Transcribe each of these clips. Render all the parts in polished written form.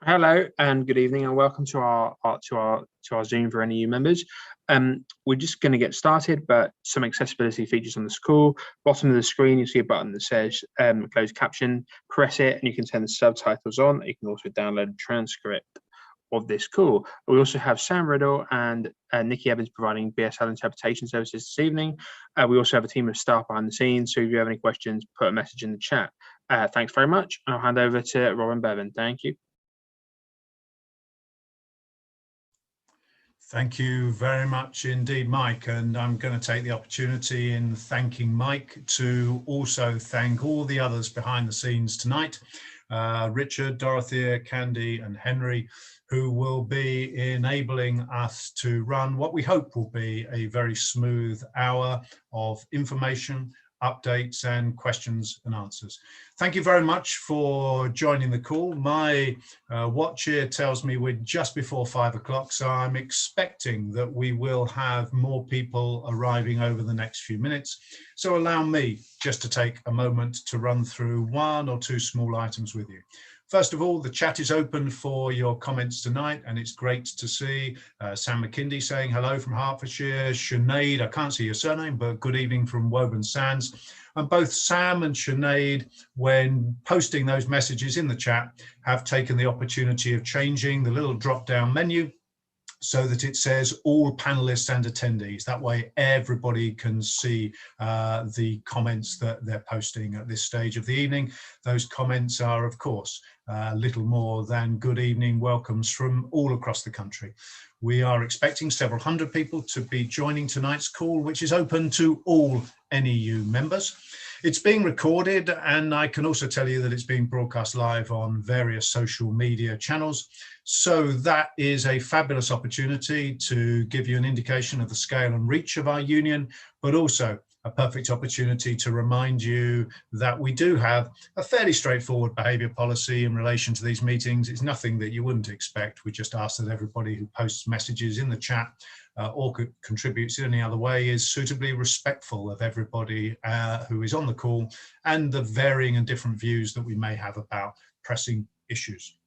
Hello and good evening, and welcome to our Zoom for NEU members. We're just going to get started, but some accessibility features on the call. Bottom of the screen, you see a button that says closed caption. Press it, and you can turn the subtitles on. You can also download a transcript of this call. We also have Sam Riddle and Nikki Evans providing BSL interpretation services this evening. We also have a team of staff behind the scenes, so if you have any questions, put a message in the chat. Thanks very much. I'll hand over to Robin Bevan. Thank you. Thank you very much indeed, Mike. And I'm going to take the opportunity in thanking Mike to also thank all the others behind the scenes tonight. Richard, Dorothea, Candy and Henry, who will be enabling us to run what we hope will be a very smooth hour of information, updates and questions and answers. Thank you very much for joining the call. My watch here tells me we're just before 5 o'clock, so I'm expecting that we will have more people arriving over the next few minutes. So allow me just to take a moment to run through one or two small items with you. First of all, the chat is open for your comments tonight, and it's great to see Sam McKindy saying hello from Hertfordshire. Sinead, I can't see your surname, but good evening from Woburn Sands. And both Sam and Sinead, when posting those messages in the chat, have taken the opportunity of changing the little drop-down menu so that it says all panelists and attendees. That way everybody can see the comments that they're posting at this stage of the evening. Those comments are, of course, little more than good evening welcomes from all across the country. We are expecting several hundred people to be joining tonight's call, which is open to all NEU members. It's being recorded, and I can also tell you that it's being broadcast live on various social media channels. So that is a fabulous opportunity to give you an indication of the scale and reach of our union, but also a perfect opportunity to remind you that we do have a fairly straightforward behaviour policy in relation to these meetings. It's nothing that you wouldn't expect. We just ask that everybody who posts messages in the chat or contributes in any other way is suitably respectful of everybody who is on the call and the varying and different views that we may have about pressing issues.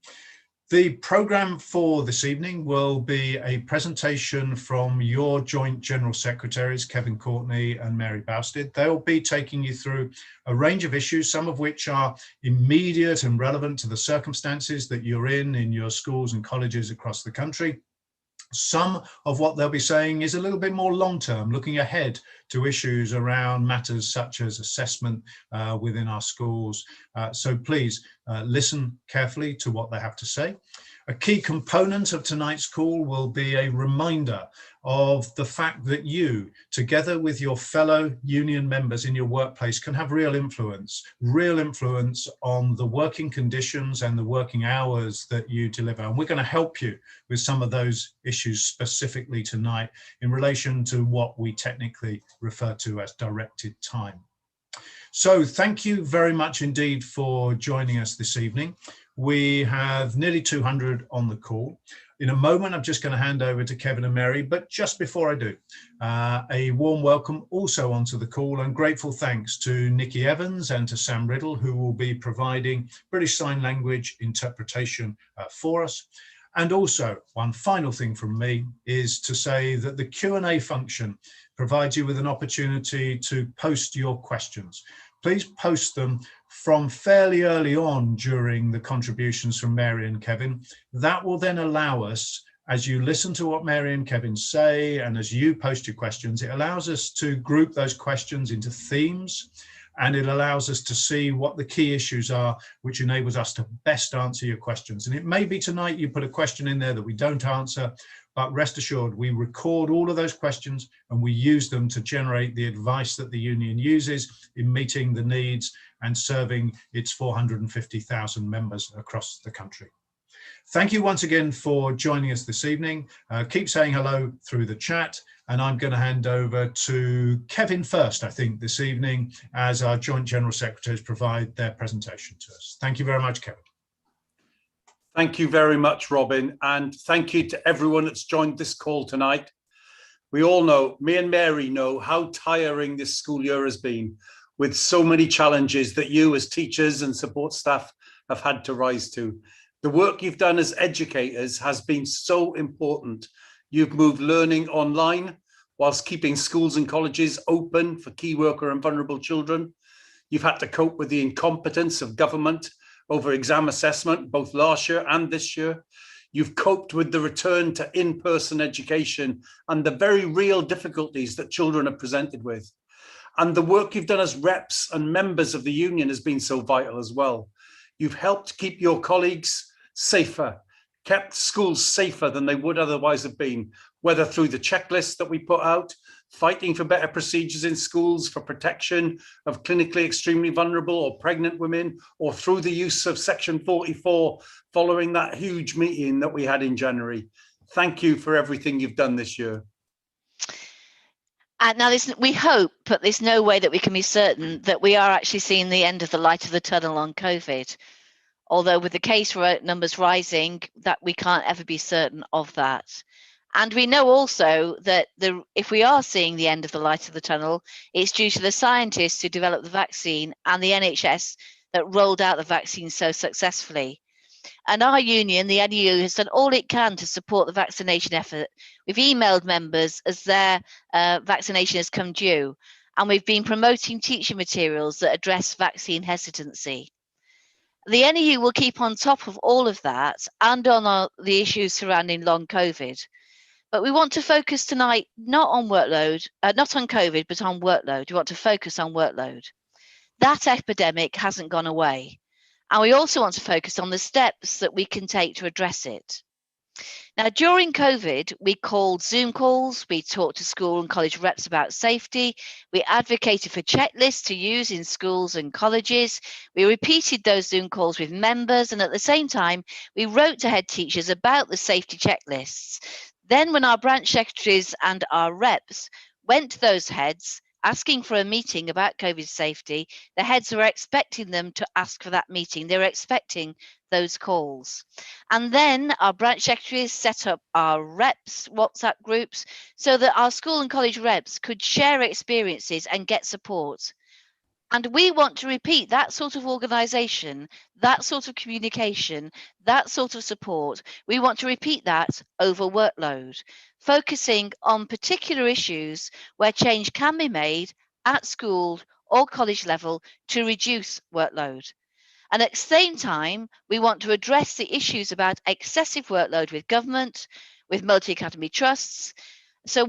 The programme for this evening will be a presentation from your joint General Secretaries, Kevin Courtney and Mary Bousted. They'll be taking you through a range of issues, some of which are immediate and relevant to the circumstances that you're in your schools and colleges across the country. Some of what they'll be saying is a little bit more long-term, looking ahead to issues around matters such as assessment within our schools. So please listen carefully to what they have to say. A key component of tonight's call will be a reminder of the fact that you, together with your fellow union members in your workplace, can have real influence on the working conditions and the working hours that you deliver. And we're going to help you with some of those issues specifically tonight in relation to what we technically refer to as directed time. So thank you very much indeed for joining us this evening. We have nearly 200 on the call. In a moment, I'm just going to hand over to Kevin and Mary, but just before I do, a warm welcome also onto the call and grateful thanks to Nikki Evans and to Sam Riddle, who will be providing British Sign Language interpretation for us. And also, one final thing from me is to say that the Q&A function provides you with an opportunity to post your questions. Please post them from fairly early on during the contributions from Mary and Kevin. That will then allow us, as you listen to what Mary and Kevin say, and as you post your questions, it allows us to group those questions into themes, and it allows us to see what the key issues are, which enables us to best answer your questions. And it may be tonight you put a question in there that we don't answer, but rest assured, we record all of those questions and we use them to generate the advice that the union uses in meeting the needs and serving its 450,000 members across the country. Thank you once again for joining us this evening. Keep saying hello through the chat, and I'm going to hand over to Kevin first, I think, this evening, as our Joint General Secretaries provide their presentation to us. Thank you very much, Kevin. Thank you very much, Robin, and thank you to everyone that's joined this call tonight. We all know, me and Mary know, how tiring this school year has been, with so many challenges that you as teachers and support staff have had to rise to. The work you've done as educators has been so important. You've moved learning online whilst keeping schools and colleges open for key worker and vulnerable children. You've had to cope with the incompetence of government over exam assessment, both last year and this year. You've coped with the return to in-person education and the very real difficulties that children are presented with. And the work you've done as reps and members of the union has been so vital as well. You've helped keep your colleagues safer, kept schools safer than they would otherwise have been, whether through the checklists that we put out, fighting for better procedures in schools for protection of clinically extremely vulnerable or pregnant women, or through the use of Section 44 following that huge meeting that we had in January. Thank you for everything you've done this year. And now we hope, but there's no way that we can be certain that we are actually seeing the end of the light of the tunnel on COVID. Although with the case numbers rising, that we can't ever be certain of that. And we know also that if we are seeing the end of the light of the tunnel, it's due to the scientists who developed the vaccine and the NHS that rolled out the vaccine so successfully. And our union, the NEU, has done all it can to support the vaccination effort. We've emailed members as their vaccination has come due, and we've been promoting teaching materials that address vaccine hesitancy. The NEU will keep on top of all of that and on the issues surrounding long COVID. But we want to focus tonight not on workload, not on COVID, but on workload. We want to focus on workload. That epidemic hasn't gone away. And we also want to focus on the steps that we can take to address it. Now, during COVID, we called Zoom calls, we talked to school and college reps about safety, we advocated for checklists to use in schools and colleges, we repeated those Zoom calls with members, and at the same time, we wrote to head teachers about the safety checklists. Then when our branch secretaries and our reps went to those heads, asking for a meeting about COVID safety, the heads were expecting them to ask for that meeting. They were expecting those calls. And then our branch secretaries set up our reps WhatsApp groups so that our school and college reps could share experiences and get support. And we want to repeat that sort of organisation, that sort of communication, that sort of support. We want to repeat that over workload, focusing on particular issues where change can be made at school or college level to reduce workload. And at the same time, we want to address the issues about excessive workload with government, with multi-academy trusts. So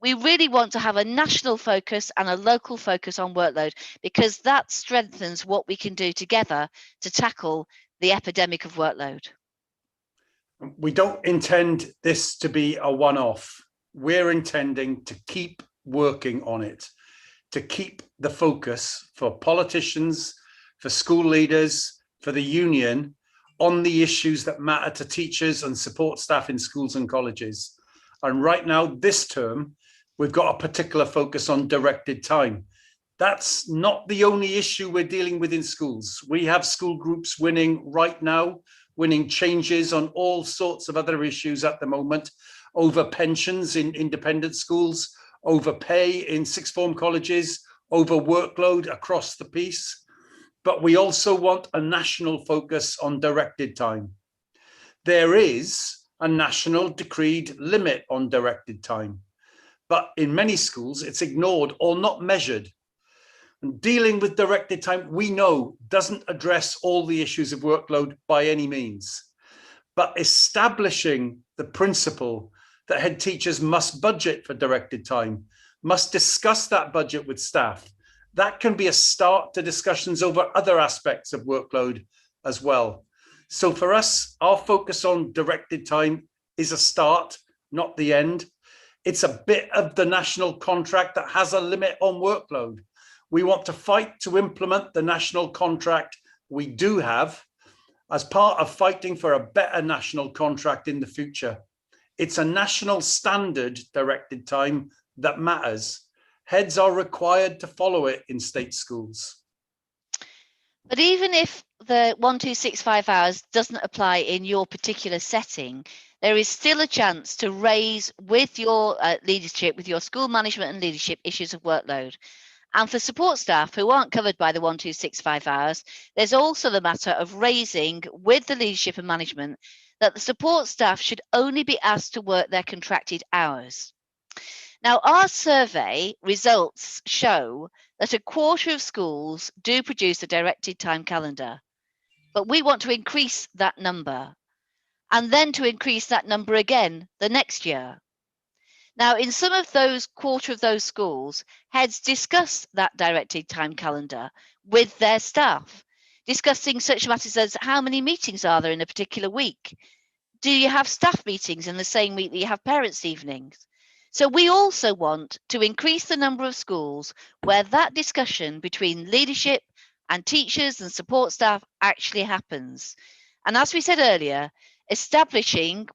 we really want to have a national focus and a local focus on workload, because that strengthens what we can do together to tackle the epidemic of workload. We don't intend this to be a one-off. We're intending to keep working on it, to keep the focus for politicians, for school leaders, for the union on the issues that matter to teachers and support staff in schools and colleges. And right now, this term, we've got a particular focus on directed time. That's not the only issue we're dealing with in schools. We have school groups winning right now, winning changes on all sorts of other issues at the moment, over pensions in independent schools, over pay in sixth form colleges, over workload across the piece. But we also want a national focus on directed time. There is a national decreed limit on directed time, but in many schools it's ignored or not measured. And dealing with directed time, we know, doesn't address all the issues of workload by any means, but establishing the principle that head teachers must budget for directed time, must discuss that budget with staff. That can be a start to discussions over other aspects of workload as well. So for us, our focus on directed time is a start, not the end. It's a bit of the national contract that has a limit on workload. We want to fight to implement the national contract we do have as part of fighting for a better national contract in the future. It's a national standard directed time that matters. Heads are required to follow it in state schools. But even if the 1265 hours doesn't apply in your particular setting, there is still a chance to raise with your leadership, with your school management and leadership, issues of workload. And for support staff who aren't covered by the 1265 hours, there's also the matter of raising with the leadership and management that the support staff should only be asked to work their contracted hours. Now, our survey results show that a quarter of schools do produce a directed time calendar, but we want to increase that number and then to increase that number again the next year. Now, in some of those quarter of those schools, heads discuss that directed time calendar with their staff, discussing such matters as how many meetings are there in a particular week? Do you have staff meetings in the same week that you have parents' evenings? So we also want to increase the number of schools where that discussion between leadership and teachers and support staff actually happens. And as we said earlier,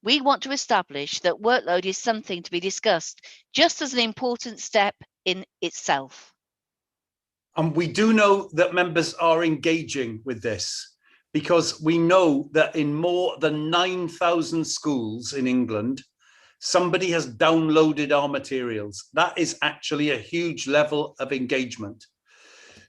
we want to establish that workload is something to be discussed just as an important step in itself. And we do know that members are engaging with this, because we know that in more than 9,000 schools in England, somebody has downloaded our materials. That is actually a huge level of engagement.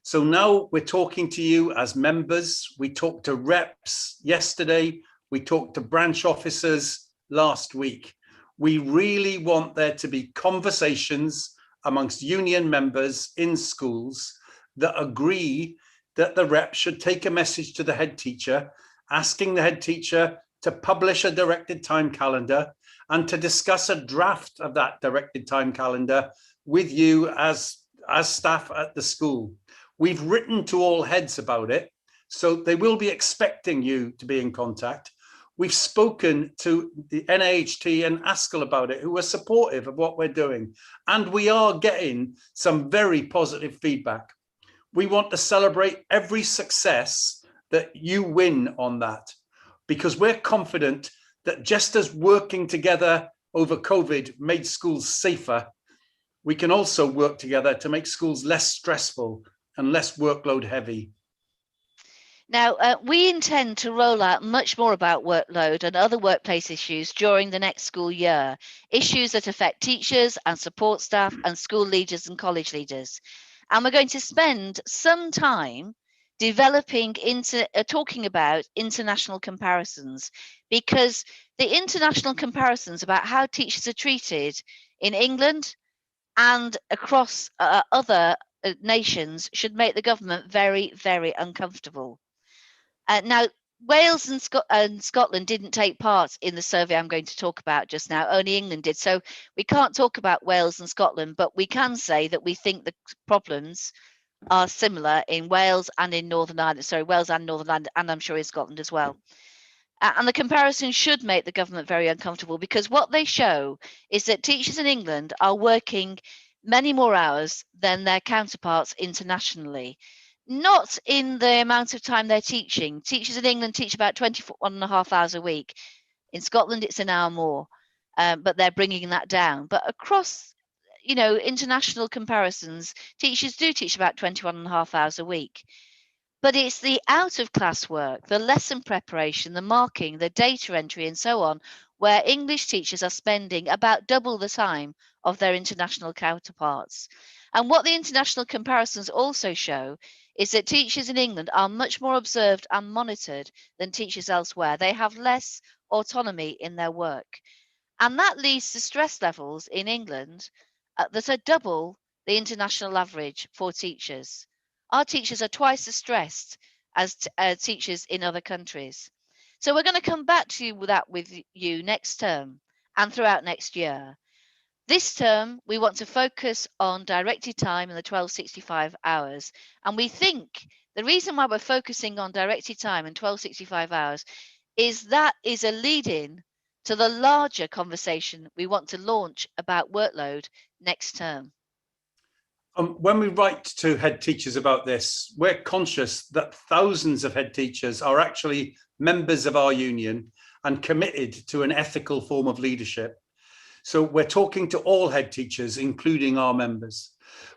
So now we're talking to you as members. We talked to reps yesterday. We talked to branch officers last week. We really want there to be conversations amongst union members in schools that agree that the rep should take a message to the head teacher, asking the head teacher to publish a directed time calendar and to discuss a draft of that directed time calendar with you as staff at the school. We've written to all heads about it, so they will be expecting you to be in contact. We've spoken to the NAHT and ASCL about it, who are supportive of what we're doing. And we are getting some very positive feedback. We want to celebrate every success that you win on that, because we're confident that just as working together over COVID made schools safer, we can also work together to make schools less stressful and less workload heavy. Now, we intend to roll out much more about workload and other workplace issues during the next school year, issues that affect teachers and support staff and school leaders and college leaders. And we're going to spend some time developing talking about international comparisons, because the international comparisons about how teachers are treated in England and across other nations should make the government very, very uncomfortable. Now, Wales and Scotland didn't take part in the survey I'm going to talk about just now, only England did. So we can't talk about Wales and Scotland, but we can say that we think the problems are similar in Wales and in Northern Ireland, Wales and Northern Ireland, and I'm sure in Scotland as well. And the comparison should make the government very uncomfortable, because what they show is that teachers in England are working many more hours than their counterparts internationally. Not in the amount of time they're teaching. Teachers in England teach about 21.5 hours a week. In Scotland, it's an hour more, but they're bringing that down. But across, international comparisons, teachers do teach about 21.5 hours a week. But it's the out of class work, the lesson preparation, the marking, the data entry, and so on, where English teachers are spending about double the time of their international counterparts. And what the international comparisons also show is that teachers in England are much more observed and monitored than teachers elsewhere. They have less autonomy in their work. And that leads to stress levels in England that are double the international average for teachers. Our teachers are twice as stressed as teachers in other countries. So we're going to come back to that with you next term and throughout next year. This term, we want to focus on directed time and the 1265 hours. And we think the reason why we're focusing on directed time and 1265 hours is that is a lead-in to the larger conversation we want to launch about workload next term. When we write to head teachers about this, we're conscious that thousands of head teachers are actually members of our union and committed to an ethical form of leadership. So we're talking to all head teachers, including our members.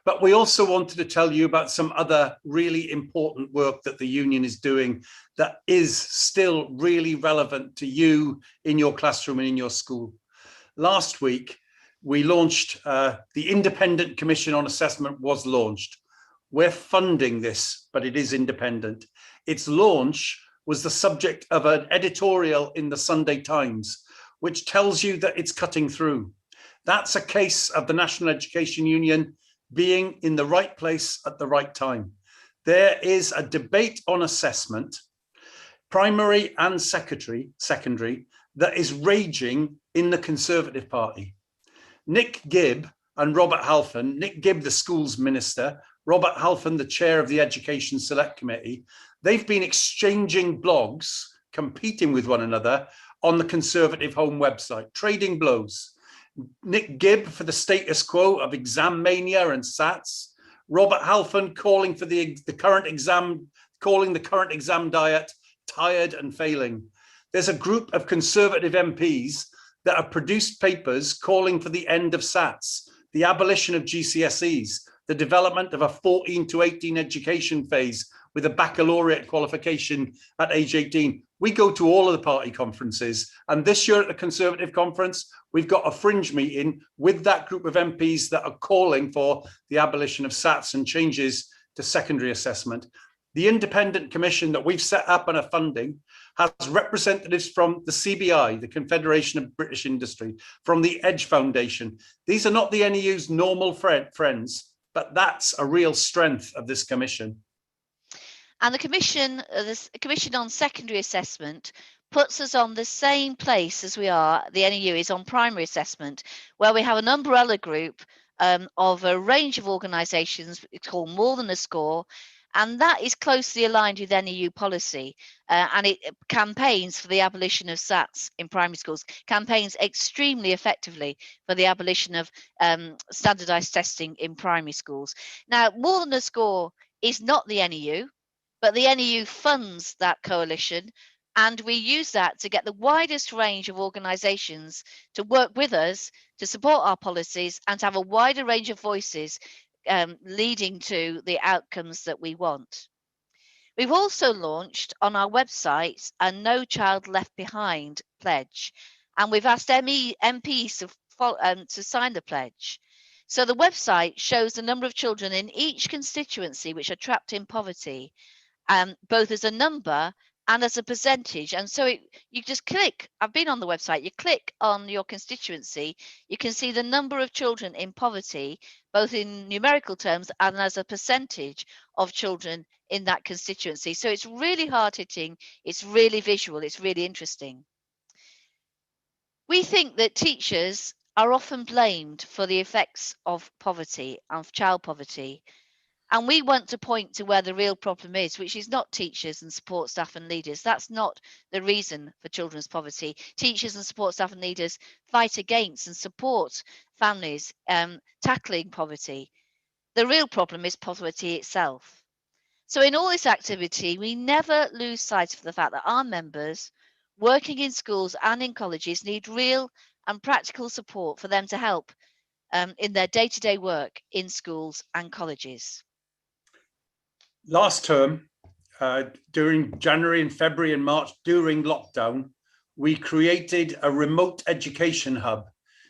But we also wanted to tell you about some other really important work that the union is doing that is still really relevant to you in your classroom and in your school. Last week, we launched, the Independent Commission on Assessment was launched. We're funding this, but it is independent. Its launch was the subject of an editorial in the Sunday Times, which tells you that it's cutting through. That's a case of the National Education Union being in the right place at the right time. There is a debate on assessment, primary and secondary, that is raging in the Conservative Party. Nick Gibb and Robert Halfon, Nick Gibb, the schools minister, Robert Halfon, the chair of the Education Select Committee, they've been exchanging blogs, competing with one another on the Conservative Home website, trading blows. Nick Gibb for the status quo of exam mania and SATs, Robert Halfon calling for the current exam diet tired and failing. There's a group of Conservative MPs that have produced papers calling for the end of SATs, the abolition of GCSEs, the development of a 14 to 18 education phase with a baccalaureate qualification at age 18. We go to all of the party conferences, and this year at the Conservative conference, we've got a fringe meeting with that group of MPs that are calling for the abolition of SATs and changes to secondary assessment. The independent commission that we've set up and are funding has representatives from the CBI, the Confederation of British Industry, from the Edge Foundation. These are not the NEU's normal friends, but that's a real strength of this commission. And the Commission on Secondary Assessment puts us on the same place as we are, the NEU is on primary assessment, where we have an umbrella group of a range of organisations. It's called More Than a Score, and that is closely aligned with NEU policy, and it campaigns for the abolition of SATs in primary schools, campaigns extremely effectively for the abolition of standardised testing in primary schools. Now, More Than a Score is not the NEU, but the NEU funds that coalition, and we use that to get the widest range of organisations to work with us to support our policies and to have a wider range of voices leading to the outcomes that we want. We've also launched on our website a No Child Left Behind pledge, and we've asked MPs to sign the pledge. So the website shows the number of children in each constituency which are trapped in poverty, both as a number and as a percentage. And so you just click, I've been on the website, you click on your constituency, you can see the number of children in poverty, both in numerical terms and as a percentage of children in that constituency. So it's really hard hitting, it's really visual, it's really interesting. We think that teachers are often blamed for the effects of poverty, of child poverty. And we want to point to where the real problem is, which is not teachers and support staff and leaders. That's not the reason for children's poverty. Teachers and support staff and leaders fight against and support families tackling poverty. The real problem is poverty itself. So in all this activity, we never lose sight of the fact that our members working in schools and in colleges need real and practical support for them to help in their day-to-day work in schools and colleges. Last term, during January and February and March, during lockdown, we created a remote education hub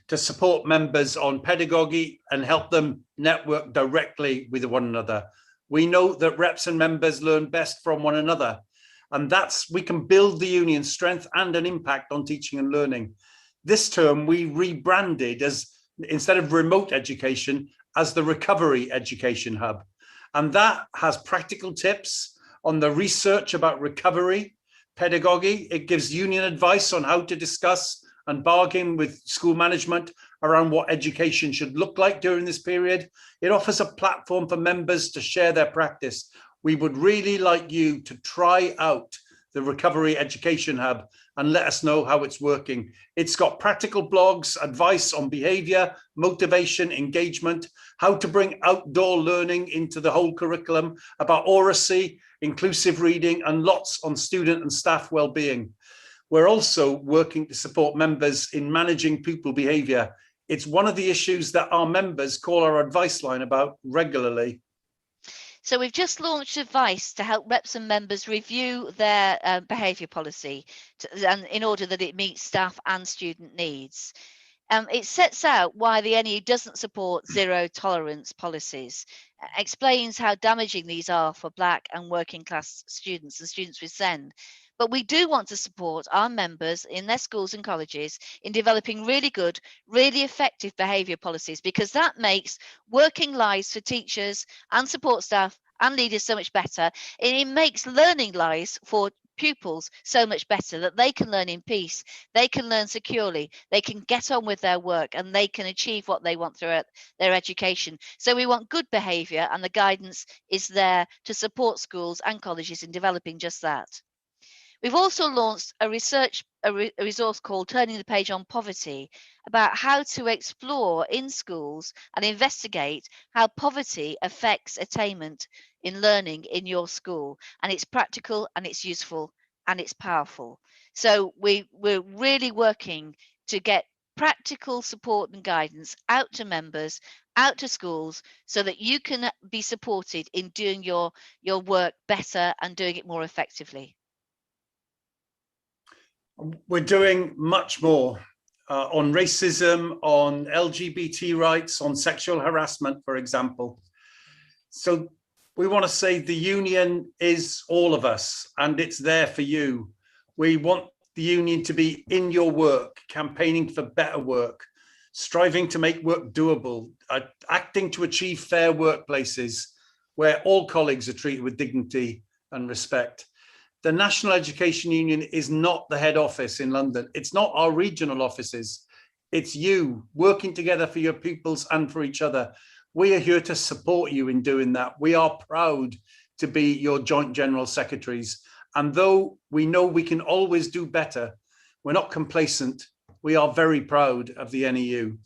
to support members on pedagogy and help them network directly with one another. We know that reps and members learn best from one another, and we can build the union's strength and an impact on teaching and learning. This term, we rebranded as, instead of remote education, as the Recovery Education Hub. And that has practical tips on the research about recovery, pedagogy. It gives union advice on how to discuss and bargain with school management around what education should look like during this period. It offers a platform for members to share their practice. We would really like you to try out the Recovery Education Hub and let us know how it's working. It's got practical blogs, advice on behavior, motivation, engagement, how to bring outdoor learning into the whole curriculum, about oracy, inclusive reading, and lots on student and staff well-being. We're also working to support members in managing pupil behavior. It's one of the issues that our members call our advice line about regularly. So we've just launched advice to help reps and members review their behaviour policy and in order that it meets staff and student needs. It sets out why the NEU doesn't support zero tolerance policies, explains how damaging these are for Black and working class students and students with SEND. But we do want to support our members in their schools and colleges in developing really good, really effective behaviour policies, because that makes working lives for teachers and support staff and leaders so much better. And it makes learning lives for pupils so much better, that they can learn in peace, they can learn securely, they can get on with their work, and they can achieve what they want throughout their education. So we want good behaviour, and the guidance is there to support schools and colleges in developing just that. We've also launched a resource called Turning the Page on Poverty, about how to explore in schools and investigate how poverty affects attainment in learning in your school. And it's practical, and it's useful, and it's powerful. So we're really working to get practical support and guidance out to members, out to schools, so that you can be supported in doing your work better and doing it more effectively. We're doing much more on racism, on LGBT rights, on sexual harassment, for example. So we want to say the union is all of us, and it's there for you. We want the union to be in your work, campaigning for better work, striving to make work doable, acting to achieve fair workplaces where all colleagues are treated with dignity and respect. The National Education Union is not the head office in London. It's not our regional offices. It's you working together for your pupils and for each other. We are here to support you in doing that. We are proud to be your joint general secretaries. And though we know we can always do better, we're not complacent. We are very proud of the NEU.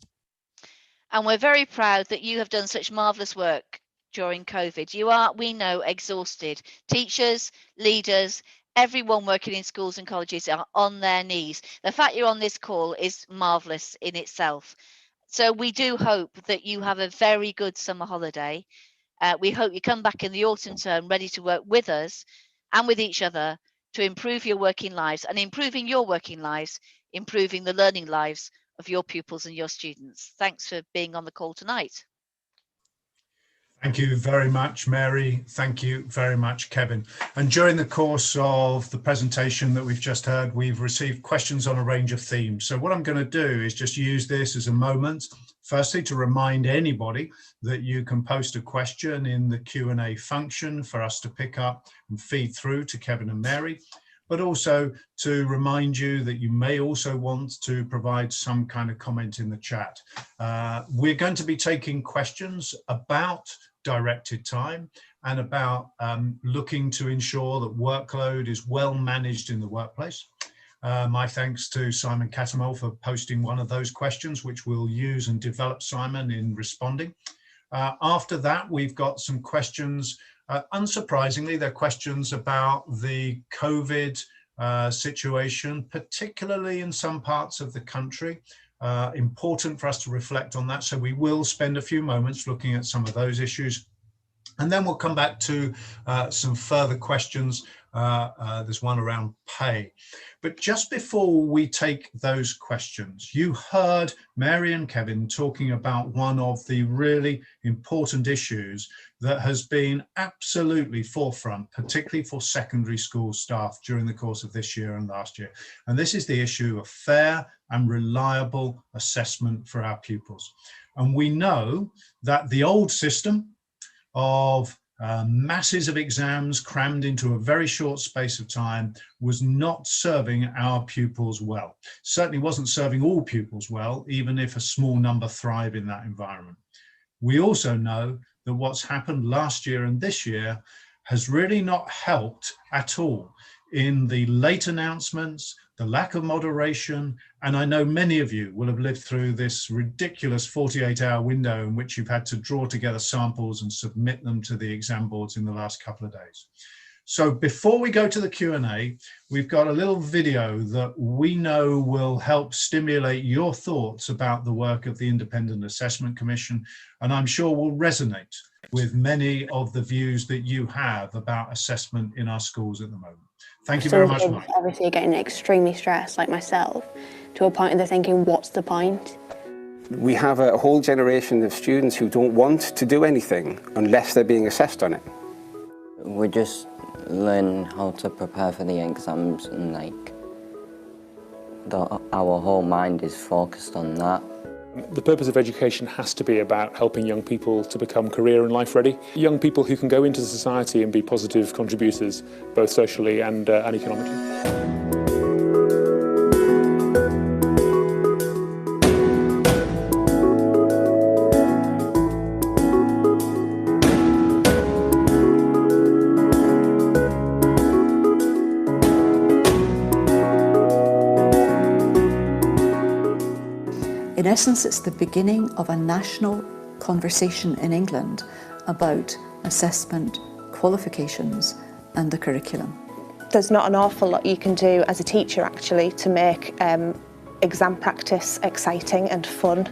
And we're very proud that you have done such marvellous work during COVID. You are, we know, exhausted. Teachers, leaders, everyone working in schools and colleges are on their knees. The fact you're on this call is marvellous in itself. So we do hope that you have a very good summer holiday. We hope you come back in the autumn term ready to work with us and with each other to improve your working lives, and improving your working lives, improving the learning lives of your pupils and your students. Thanks for being on the call tonight. Thank you very much, Mary. Thank you very much, Kevin. And during the course of the presentation that we've just heard, we've received questions on a range of themes. So what I'm going to do is just use this as a moment, firstly, to remind anybody that you can post a question in the Q&A function for us to pick up and feed through to Kevin and Mary, but also to remind you that you may also want to provide some kind of comment in the chat. We're going to be taking questions about directed time and about looking to ensure that workload is well managed in the workplace. My thanks to Simon Cattermole for posting one of those questions, which we'll use and develop Simon in responding. After that, we've got some questions. Unsurprisingly, they're questions about the COVID situation, particularly in some parts of the country. Important for us to reflect on that. So we will spend a few moments looking at some of those issues. And then we'll come back to some further questions. There's one around pay. But just before we take those questions, you heard Mary and Kevin talking about one of the really important issues that has been absolutely forefront, particularly for secondary school staff during the course of this year and last year. And this is the issue of fair and reliable assessment for our pupils. And we know that the old system of masses of exams crammed into a very short space of time was not serving our pupils well. Certainly wasn't serving all pupils well, even if a small number thrive in that environment. We also know that what's happened last year and this year has really not helped at all in the late announcements, the lack of moderation, and I know many of you will have lived through this ridiculous 48-hour window in which you've had to draw together samples and submit them to the exam boards in the last couple of days. So before we go to the Q&A, we've got a little video that we know will help stimulate your thoughts about the work of the Independent Assessment Commission, and I'm sure will resonate with many of the views that you have about assessment in our schools at the moment. Thank you very much, Some Mark. kids obviously are getting extremely stressed, like myself, to a point where they're thinking, what's the point? We have a whole generation of students who don't want to do anything unless they're being assessed on it. We're just learning how to prepare for the exams, and like our whole mind is focused on that. The purpose of education has to be about helping young people to become career and life ready. Young people who can go into society and be positive contributors, both socially and economically. In essence, it's the beginning of a national conversation in England about assessment, qualifications and the curriculum. There's not an awful lot you can do as a teacher actually to make exam practice exciting and fun.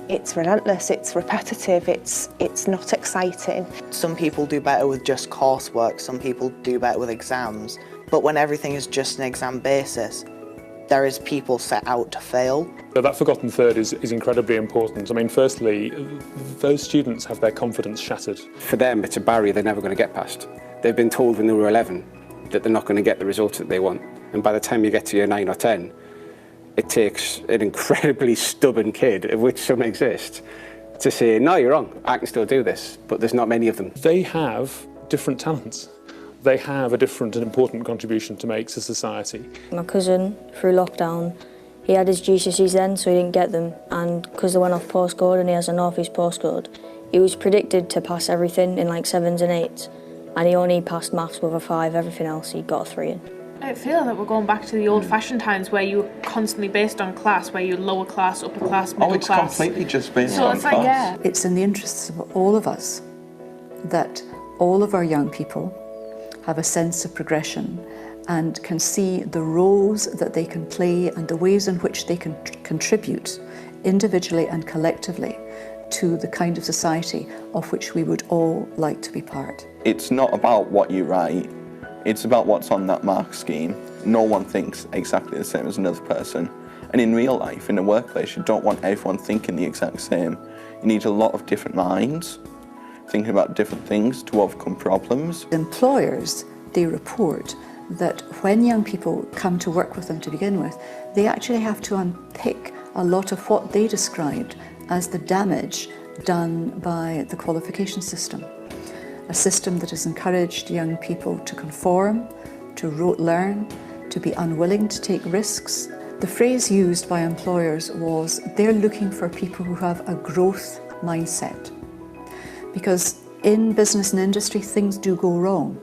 It's relentless, it's repetitive, it's not exciting. Some people do better with just coursework, some people do better with exams, but when everything is just an exam basis, there is people set out to fail. So that forgotten third is incredibly important. I mean, firstly, those students have their confidence shattered. For them, it's a barrier they're never going to get past. They've been told when they were 11 that they're not going to get the results that they want. And by the time you get to year 9 or 10, it takes an incredibly stubborn kid, of which some exist, to say, no, you're wrong, I can still do this, but there's not many of them. They have different talents. They have a different and important contribution to make to society. My cousin, through lockdown, he had his GCSEs then, so he didn't get them, and because they went off postcode and he has a North East postcode, he was predicted to pass everything in like 7s and 8s, and he only passed maths with a 5, everything else he got a 3 in. I feel that we're going back to the old-fashioned times where you were constantly based on class, where you're lower class, upper class, middle class. Oh, it's completely just based on it's class. Like, yeah. It's in the interests of all of us that all of our young people have a sense of progression and can see the roles that they can play and the ways in which they can contribute individually and collectively to the kind of society of which we would all like to be part. It's not about what you write, it's about what's on that mark scheme. No one thinks exactly the same as another person. And in real life, in the workplace, you don't want everyone thinking the exact same. You need a lot of different minds, thinking about different things to overcome problems. Employers, they report that when young people come to work with them to begin with, they actually have to unpick a lot of what they described as the damage done by the qualification system. A system that has encouraged young people to conform, to rote learn, to be unwilling to take risks. The phrase used by employers was, they're looking for people who have a growth mindset. Because in business and industry, things do go wrong.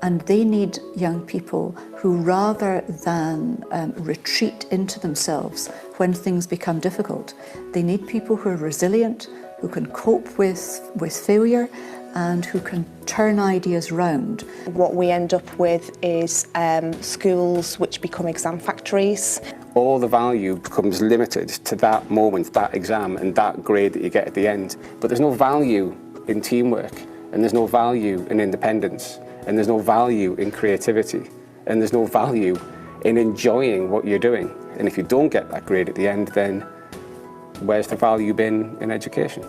And they need young people who, rather than retreat into themselves when things become difficult, they need people who are resilient, who can cope with failure, and who can turn ideas round. What we end up with is schools which become exam factories. All the value becomes limited to that moment, that exam, and that grade that you get at the end. But there's no value in teamwork, and there's no value in independence, and there's no value in creativity, and there's no value in enjoying what you're doing. And if you don't get that grade at the end, then where's the value been in education?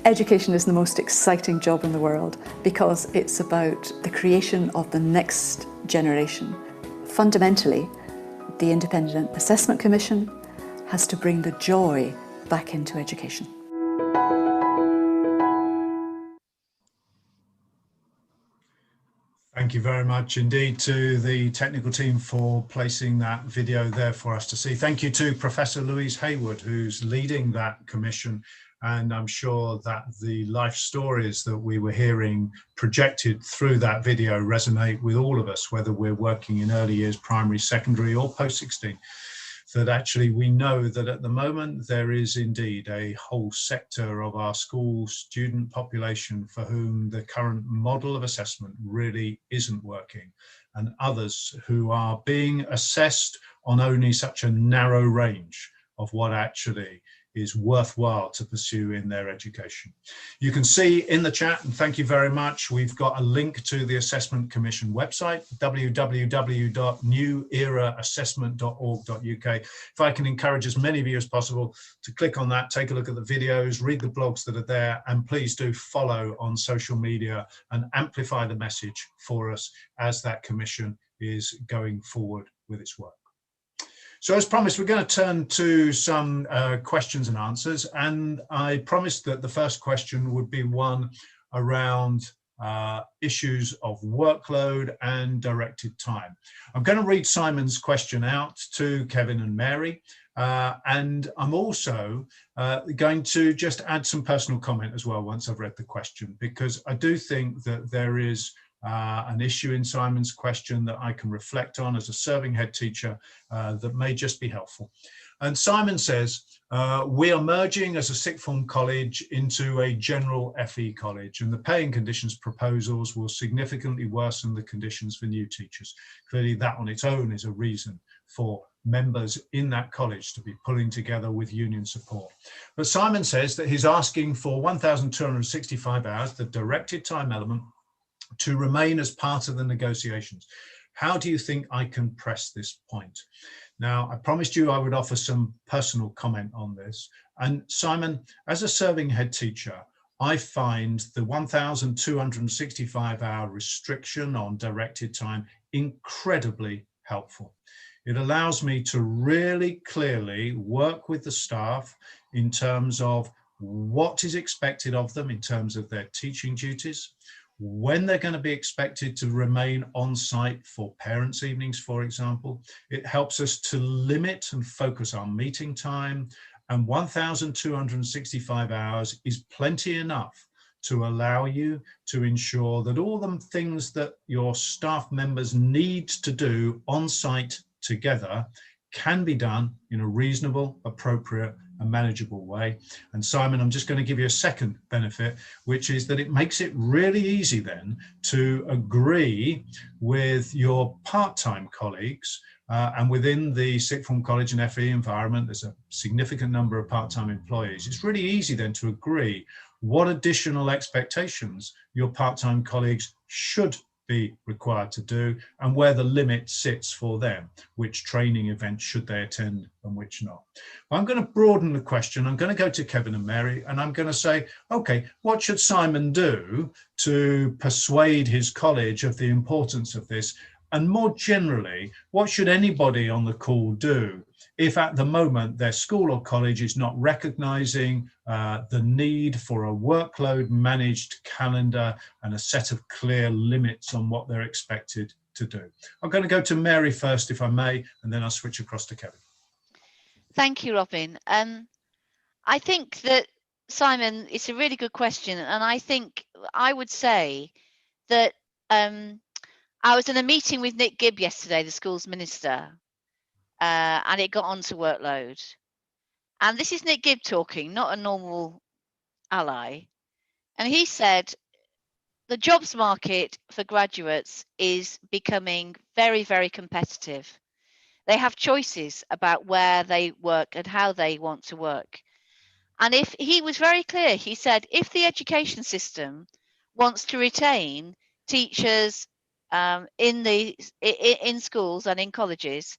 Education is the most exciting job in the world because it's about the creation of the next generation. Fundamentally, the Independent Assessment Commission has to bring the joy back into education. Thank you very much indeed to the technical team for placing that video there for us to see. Thank you to Professor Louise Hayward, who's leading that commission. And I'm sure that the life stories that we were hearing projected through that video resonate with all of us, whether we're working in early years, primary, secondary, or post-16. That actually we know that at the moment there is indeed a whole sector of our school student population for whom the current model of assessment really isn't working, and others who are being assessed on only such a narrow range of what actually is worthwhile to pursue in their education. You can see in the chat, and thank you very much, we've got a link to the Assessment Commission website, www.newerassessment.org.uk. If I can encourage as many of you as possible to click on that, take a look at the videos, read the blogs that are there, and please do follow on social media and amplify the message for us as that commission is going forward with its work. So as promised, we're going to turn to some questions and answers, and I promised that the first question would be one around issues of workload and directed time. I'm going to read Simon's question out to Kevin and Mary, and I'm also going to just add some personal comment as well once I've read the question, because I do think that there is an issue in Simon's question that I can reflect on as a serving head teacher that may just be helpful. And Simon says, we are merging as a sixth form college into a general FE college, and the paying conditions proposals will significantly worsen the conditions for new teachers. Clearly that on its own is a reason for members in that college to be pulling together with union support. But Simon says that he's asking for 1,265 hours, the directed time element, to remain as part of the negotiations. How do you think I can press this point? Now, I promised you I would offer some personal comment on this. And Simon, as a serving head teacher, I find the 1,265 hour restriction on directed time incredibly helpful. It allows me to really clearly work with the staff in terms of what is expected of them in terms of their teaching duties, when they're going to be expected to remain on site for parents' evenings, for example. It helps us to limit and focus our meeting time, and 1,265 hours is plenty enough to allow you to ensure that all the things that your staff members need to do on site together can be done in a reasonable, appropriate and manageable way. And Simon, I'm just going to give you a second benefit, which is that it makes it really easy then to agree with your part-time colleagues, and within the sixth form college and FE environment, there's a significant number of part-time employees. It's really easy then to agree what additional expectations your part-time colleagues should be required to do, and where the limit sits for them, which training events should they attend and which not. I'm going to broaden the question. I'm going to go to Kevin and Mary, and I'm going to say, okay, what should Simon do to persuade his college of the importance of this? And more generally, what should anybody on the call do if at the moment their school or college is not recognizing the need for a workload managed calendar and a set of clear limits on what they're expected to do? I'm going to go to Mary first, if I may, and then I'll switch across to Kevin. Thank you, Robin. I think that, Simon, it's a really good question. And I think I would say that I was in a meeting with Nick Gibb yesterday, the school's minister, and it got onto workload. And this is Nick Gibb talking, not a normal ally. And he said the jobs market for graduates is becoming very, very competitive. They have choices about where they work and how they want to work. And if he was very clear, he said, if the education system wants to retain teachers in schools and in colleges,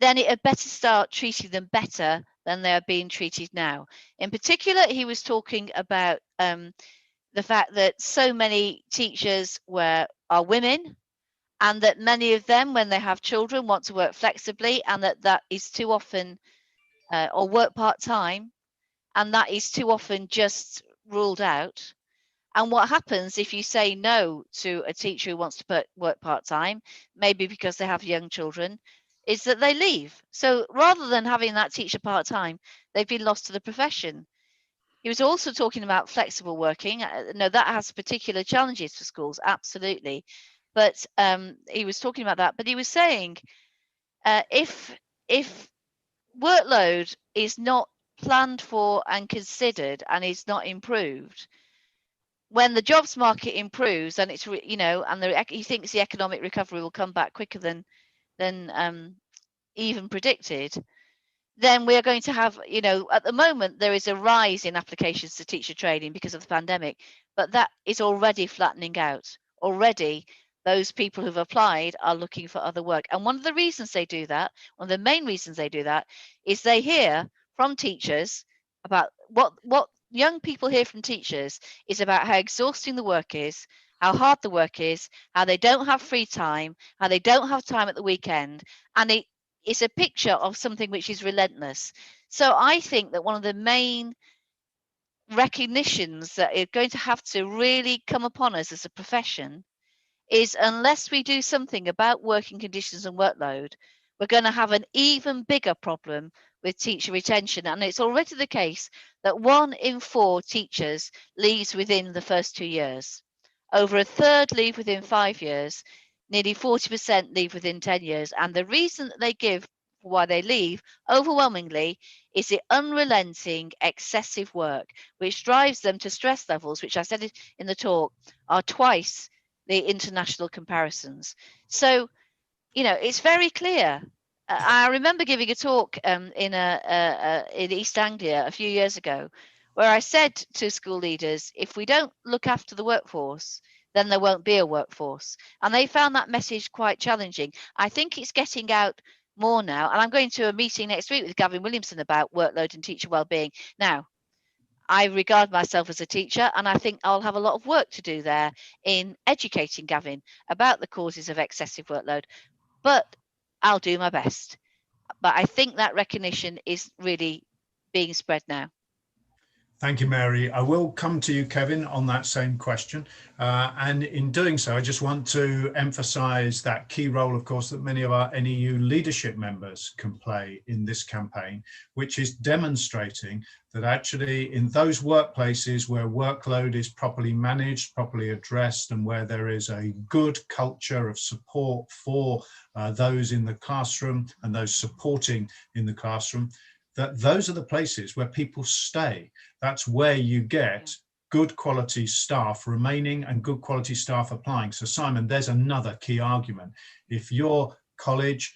then it had better start treating them better than they are being treated now. In particular, he was talking about the fact that so many teachers are women, and that many of them, when they have children, want to work flexibly, and that is too often, or work part-time, and that is too often just ruled out. And what happens if you say no to a teacher who wants to work part-time, maybe because they have young children, is that they leave. So rather than having that teacher part-time, they've been lost to the profession. He was also talking about flexible working. No, that has particular challenges for schools, absolutely. But he was talking about that. But he was saying if workload is not planned for and considered and is not improved, when the jobs market improves and it's he thinks the economic recovery will come back quicker than even predicted, then we are going to have, at the moment, there is a rise in applications to teacher training because of the pandemic, but that is already flattening out. Already, those people who've applied are looking for other work. And one of the reasons they do that, one of the main reasons they do that, is they hear from teachers about what young people hear from teachers is about how exhausting the work is, how hard the work is, how they don't have free time, how they don't have time at the weekend, and it's a picture of something which is relentless. So I think that one of the main recognitions that are going to have to really come upon us as a profession is, unless we do something about working conditions and workload, we're going to have an even bigger problem with teacher retention. And it's already the case that 1 in 4 teachers leaves within the first 2 years. Over a third leave within 5 years. Nearly 40% leave within 10 years. And the reason that they give for why they leave, overwhelmingly, is the unrelenting excessive work, which drives them to stress levels, which I said in the talk, are twice the international comparisons. So, it's very clear. I remember giving a talk in East Anglia a few years ago, where I said to school leaders, if we don't look after the workforce, then there won't be a workforce. And they found that message quite challenging. I think it's getting out more now. And I'm going to a meeting next week with Gavin Williamson about workload and teacher wellbeing. Now, I regard myself as a teacher, and I think I'll have a lot of work to do there in educating Gavin about the causes of excessive workload, but I'll do my best. But I think that recognition is really being spread now. Thank you, Mary. I will come to you, Kevin, on that same question. And in doing so, I just want to emphasize that key role, of course, that many of our NEU leadership members can play in this campaign, which is demonstrating that actually in those workplaces where workload is properly managed, properly addressed, and where there is a good culture of support for those in the classroom and those supporting in the classroom, that those are the places where people stay. That's where you get good quality staff remaining and good quality staff applying. So Simon, there's another key argument. If your college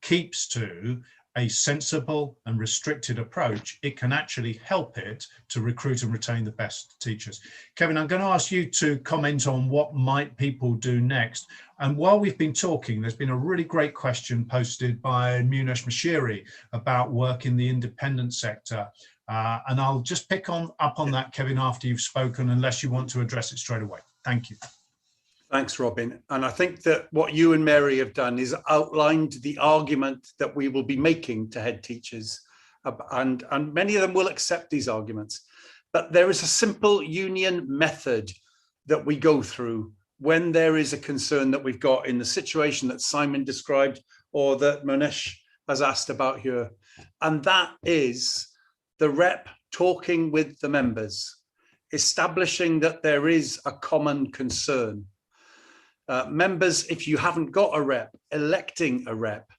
keeps to a sensible and restricted approach, it can actually help it to recruit and retain the best teachers. Kevin, I'm going to ask you to comment on what might people do next. And while we've been talking, there's been a really great question posted by Munesh Mashiri about work in the independent sector. And I'll just pick up on that, Kevin, after you've spoken, unless you want to address it straight away. Thank you. Thanks, Robin. And I think that what you and Mary have done is outlined the argument that we will be making to head teachers. And many of them will accept these arguments. But there is a simple union method that we go through when there is a concern that we've got in the situation that Simon described or that Munesh has asked about here. And that is the rep talking with the members, establishing that there is a common concern. Members, if you haven't got a rep, electing a rep,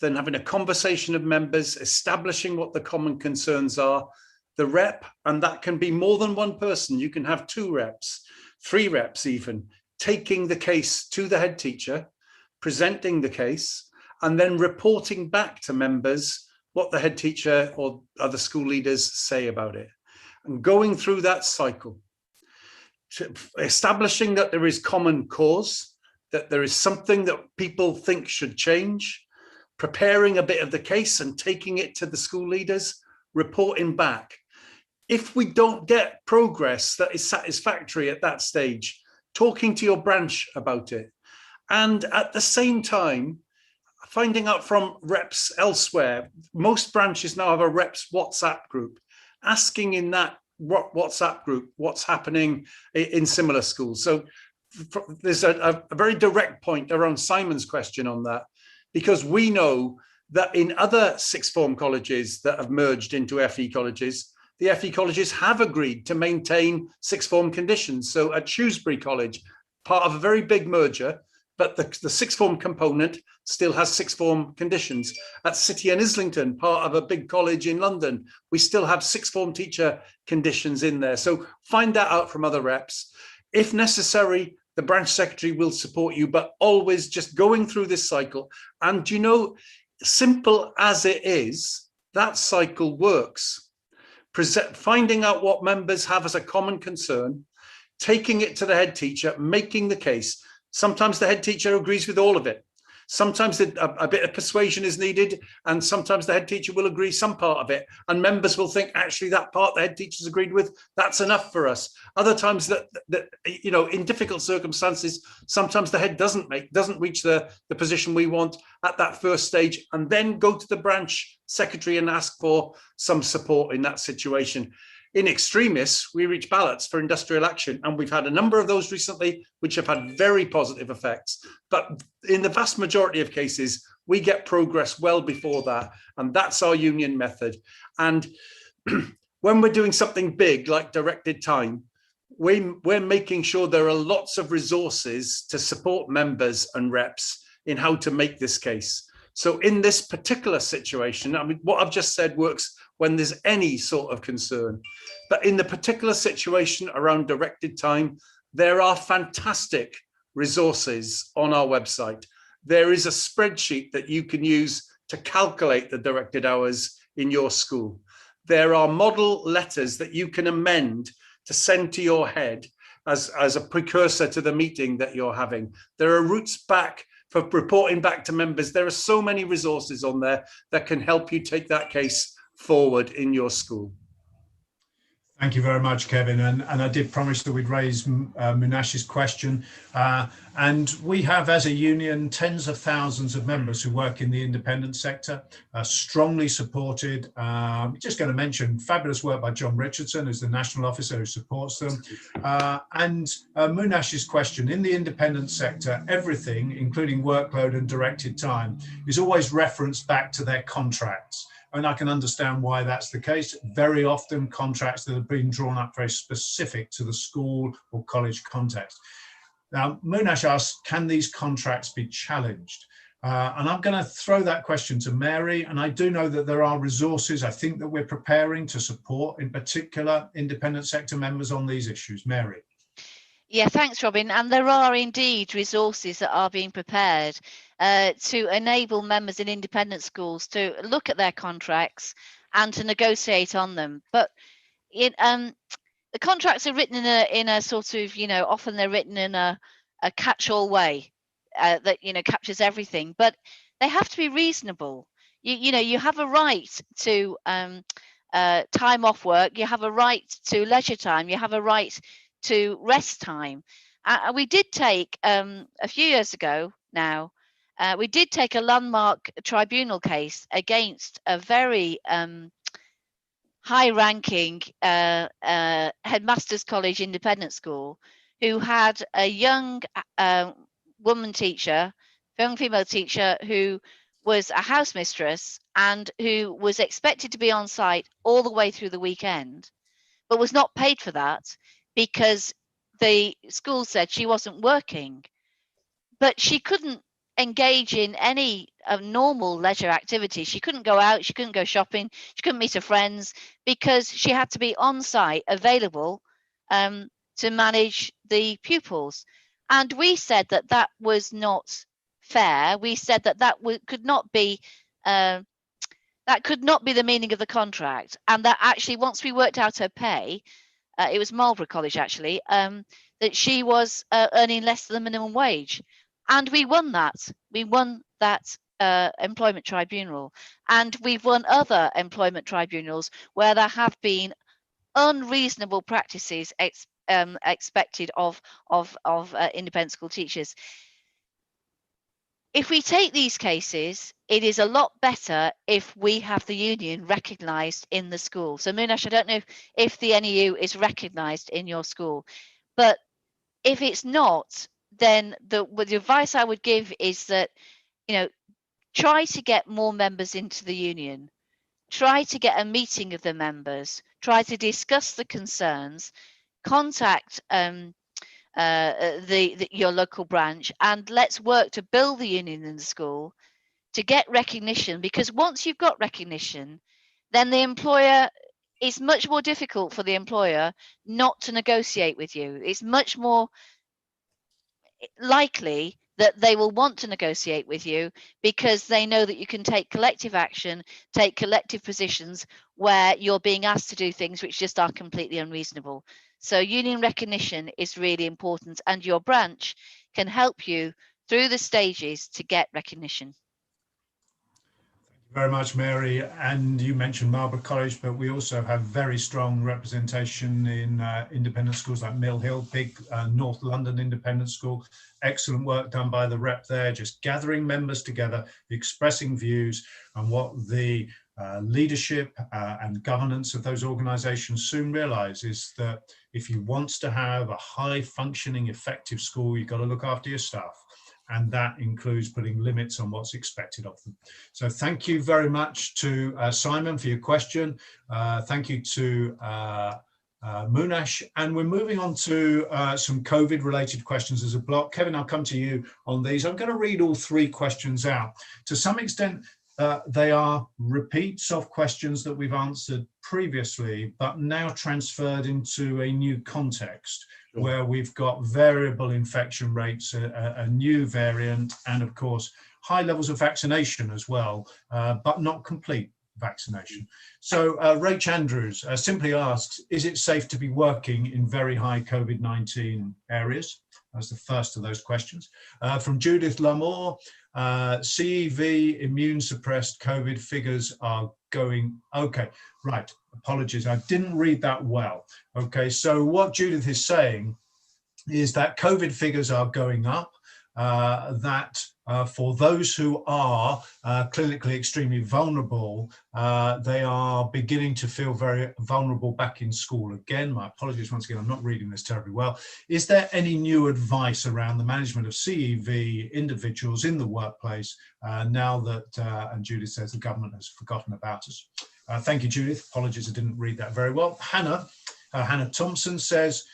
then having a conversation of members, establishing what the common concerns are, the rep, and that can be more than one person. You can have 2 reps, 3 reps even, taking the case to the head teacher, presenting the case, and then reporting back to members what the head teacher or other school leaders say about it. And going through that cycle, establishing that there is common cause, that there is something that people think should change, preparing a bit of the case and taking it to the school leaders, reporting back. If we don't get progress that is satisfactory at that stage, talking to your branch about it. And at the same time, finding out from reps elsewhere, most branches now have a reps WhatsApp group, asking in that WhatsApp group what's happening in similar schools. So there's a very direct point around Simon's question on that, because we know that in other sixth form colleges that have merged into FE colleges, the FE colleges have agreed to maintain sixth form conditions. So at Shrewsbury College, part of a very big merger, but the sixth form component still has sixth form conditions. At City and Islington, part of a big college in London, we still have sixth form teacher conditions in there. So find that out from other reps. If necessary, the branch secretary will support you, but always just going through this cycle. And you know, simple as it is, That cycle works. Finding out what members have as a common concern, taking it to the head teacher, making the case. Sometimes the head teacher agrees with all of it. Sometimes a bit of persuasion is needed, and sometimes the head teacher will agree some part of it, and members will think, actually, that part the head teacher's agreed with, that's enough for us. Other times that in difficult circumstances, sometimes the head doesn't reach the position we want at that first stage, and then go to the branch secretary and ask for some support in that situation. In extremis, we reach ballots for industrial action, and we've had a number of those recently, which have had very positive effects. But in the vast majority of cases, we get progress well before that, and that's our union method. And when we're doing something big like directed time, we're making sure there are lots of resources to support members and reps in how to make this case. So in this particular situation, I mean, what I've just said works when there's any sort of concern. But in the particular situation around directed time, there are fantastic resources on our website. There is a spreadsheet that you can use to calculate the directed hours in your school. There are model letters that you can amend to send to your head as a precursor to the meeting that you're having. There are routes back for reporting back to members. There are so many resources on there that can help you take that case forward in your school. Thank you very much, Kevin. And I did promise that we'd raise Munash's question. And we have, as a union, tens of thousands of members who work in the independent sector, strongly supported. Just going to mention fabulous work by John Richardson, who's the national officer who supports them. And Munash's question, in the independent sector, everything, including workload and directed time, is always referenced back to their contracts. And I can understand why that's the case. Very often contracts that have been drawn up very specific to the school or college context. Now, Munash asks, can these contracts be challenged? And I'm going to throw that question to Mary. And I do know that there are resources, I think, that we're preparing to support, in particular, independent sector members on these issues. Mary. Yeah, thanks, Robin. And there are indeed resources that are being prepared to enable members in independent schools to look at their contracts and to negotiate on them. But the contracts are written in a sort of, often they're written in a catch-all way that, captures everything. But they have to be reasonable. You have a right to time off work. You have a right to leisure time. You have a right to rest time. We did take a few years ago now, we did take a landmark tribunal case against a very high-ranking headmasters college independent school who had a young woman teacher, young female teacher who was a house mistress and who was expected to be on site all the way through the weekend, but was not paid for that because the school said she wasn't working. But she couldn't engage in any normal leisure activity. She couldn't go out, she couldn't go shopping, she couldn't meet her friends because she had to be on site, available to manage the pupils. And we said that that was not fair. We said that could not be the meaning of the contract, and that actually once we worked out her pay, it was Marlborough College actually, that she was earning less than the minimum wage. And we won that. We won that employment tribunal. And we've won other employment tribunals where there have been unreasonable practices expected of independent school teachers. If we take these cases, it is a lot better if we have the union recognised in the school. So Munash, I don't know if the NEU is recognised in your school, but if it's not, then the advice I would give is that, try to get more members into the union. Try to get a meeting of the members. Try to discuss the concerns. Contact your local branch, and let's work to build the union in the school to get recognition. Because once you've got recognition, then the employer, it's much more difficult for the employer not to negotiate with you. It's much more likely that they will want to negotiate with you, because they know that you can take collective action, take collective positions where you're being asked to do things which just are completely unreasonable. So union recognition is really important, and your branch can help you through the stages to get recognition. Very much, Mary. And you mentioned Marlborough College, but we also have very strong representation in independent schools like Mill Hill, big North London independent school. Excellent work done by the rep there, just gathering members together, expressing views, and what the leadership and governance of those organisations soon realise is that if you want to have a high functioning, effective school, you've got to look after your staff. And that includes putting limits on what's expected of them. So thank you very much to Simon for your question. Thank you to Munash. And we're moving on to some COVID related questions as a block. Kevin, I'll come to you on these. I'm going to read all three questions out. To some extent, they are repeats of questions that we've answered previously, but now transferred into a new context. Sure. Where we've got variable infection rates, a new variant, and of course, high levels of vaccination as well, but not complete vaccination. So Rach Andrews simply asks, is it safe to be working in very high COVID-19 areas? That's the first of those questions. From Judith Lamour, CEV immune suppressed COVID figures are going, okay, right, apologies, I didn't read that well. Okay, so what Judith is saying is that COVID figures are going up, that for those who are clinically extremely vulnerable, they are beginning to feel very vulnerable back in school. Again, my apologies once again, I'm not reading this terribly well. Is there any new advice around the management of CEV individuals in the workplace now that, and Judith says, the government has forgotten about us? Thank you, Judith. Apologies, I didn't read that very well. Hannah Thompson says,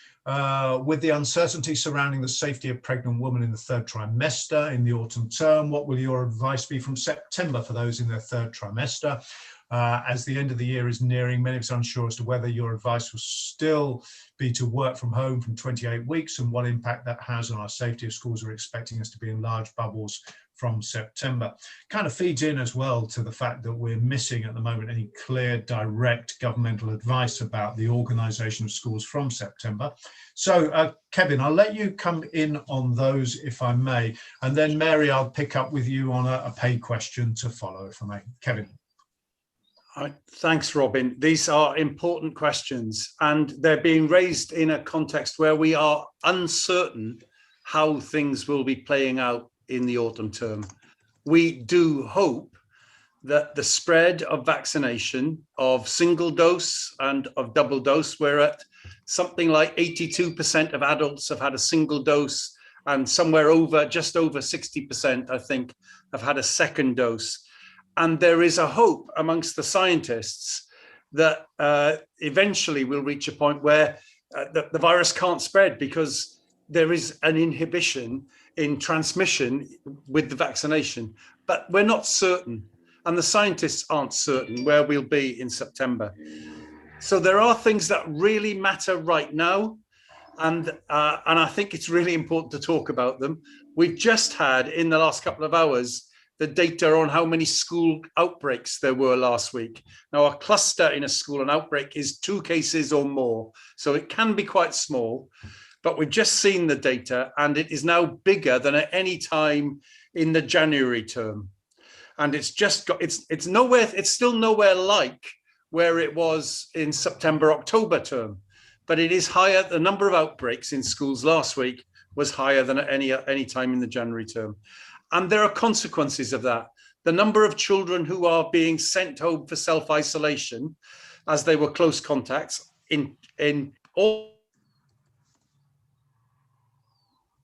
with the uncertainty surrounding the safety of pregnant women in the third trimester in the autumn term, what will your advice be from September for those in their third trimester? As the end of the year is nearing, many of us are unsure as to whether your advice will still be to work from home from 28 weeks and what impact that has on our safety if schools are expecting us to be in large bubbles from September. Kind of feeds in as well to the fact that we're missing at the moment any clear, direct governmental advice about the organisation of schools from September. So, Kevin, I'll let you come in on those if I may, and then Mary, I'll pick up with you on a paid question to follow, if I may. Kevin. Thanks, Robin. These are important questions, and they're being raised in a context where we are uncertain how things will be playing out in the autumn term. We do hope that the spread of vaccination of single dose and of double dose, we're at something like 82% of adults have had a single dose, and somewhere over, just over 60%, I think, have had a second dose. And there is a hope amongst the scientists that eventually we'll reach a point where the virus can't spread because there is an inhibition in transmission with the vaccination. But we're not certain, and the scientists aren't certain where we'll be in September. So there are things that really matter right now, and I think it's really important to talk about them. We've just had, in the last couple of hours, the data on how many school outbreaks there were last week. Now, a cluster in a school, an outbreak, is 2 cases or more, so it can be quite small, but we've just seen the data, and it is now bigger than at any time in the January term. And it's just got, it's still nowhere like where it was in September, October term, but it is higher. The number of outbreaks in schools last week was higher than at any time in the January term. And there are consequences of that. The number of children who are being sent home for self-isolation as they were close contacts in all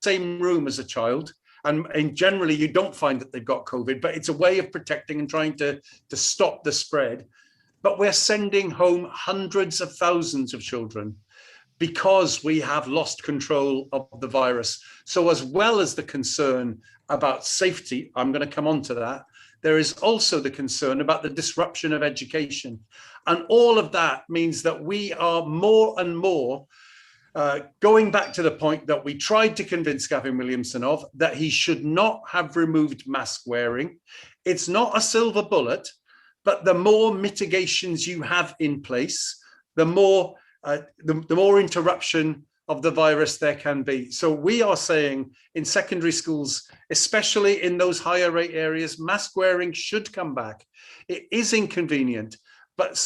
the same room as a child. And generally, you don't find that they've got COVID, but it's a way of protecting and trying to stop the spread. But we're sending home hundreds of thousands of children because we have lost control of the virus. So as well as the concern about safety, I'm going to come on to that, there is also the concern about the disruption of education. And all of that means that we are more and more Going back to the point that we tried to convince Gavin Williamson of, that he should not have removed mask wearing. It's not a silver bullet, but the more mitigations you have in place, the more interruption of the virus there can be. So we are saying in secondary schools, especially in those higher rate areas, mask wearing should come back. It is inconvenient, but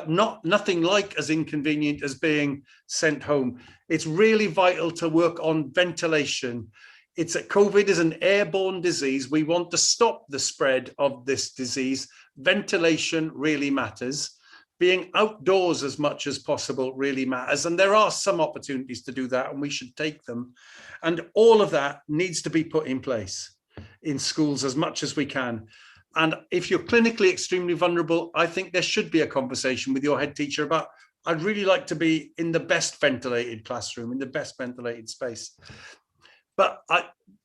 nothing like as inconvenient as being sent home. It's really vital to work on ventilation. COVID is an airborne disease. We want to stop the spread of this disease. Ventilation really matters. Being outdoors as much as possible really matters. And there are some opportunities to do that, and we should take them. And all of that needs to be put in place in schools as much as we can. And if you're clinically extremely vulnerable, I think there should be a conversation with your head teacher about, I'd really like to be in the best ventilated classroom, in the best ventilated space. But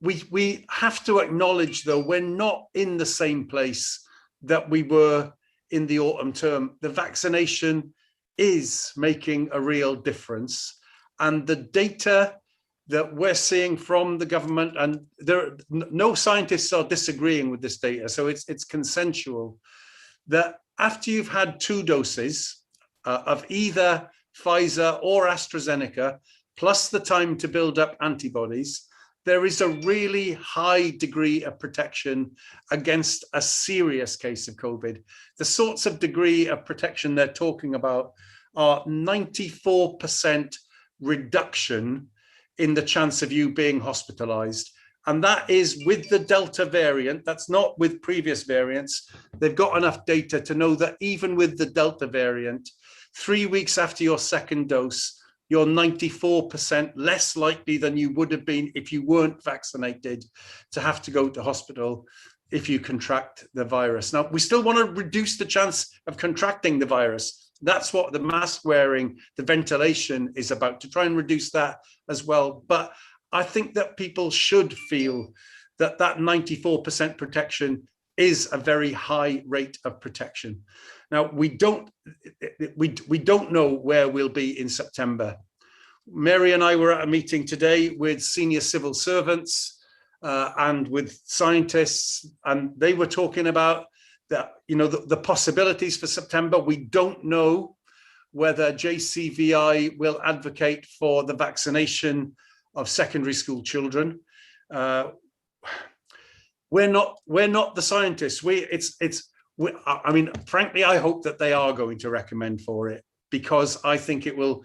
we have to acknowledge, though, we're not in the same place that we were in the autumn term. The vaccination is making a real difference. And the data that we're seeing from the government, and no scientists are disagreeing with this data, so it's consensual, that after you've had 2 doses of either Pfizer or AstraZeneca, plus the time to build up antibodies, there is a really high degree of protection against a serious case of COVID. The sorts of degree of protection they're talking about are 94% reduction in the chance of you being hospitalized. And that is with the Delta variant. That's not with previous variants. They've got enough data to know that even with the Delta variant, 3 weeks after your second dose, you're 94% less likely than you would have been if you weren't vaccinated to have to go to hospital if you contract the virus. Now, we still want to reduce the chance of contracting the virus. That's what the mask wearing, the ventilation is about, to try and reduce that as well. But I think that people should feel that that 94% protection is a very high rate of protection. Now, we don't know where we'll be in September. Mary and I were at a meeting today with senior civil servants and with scientists, and they were talking about that, the possibilities for September. We don't know whether JCVI will advocate for the vaccination of secondary school children. We're not the scientists. Frankly, I hope that they are going to recommend for it, because I think it will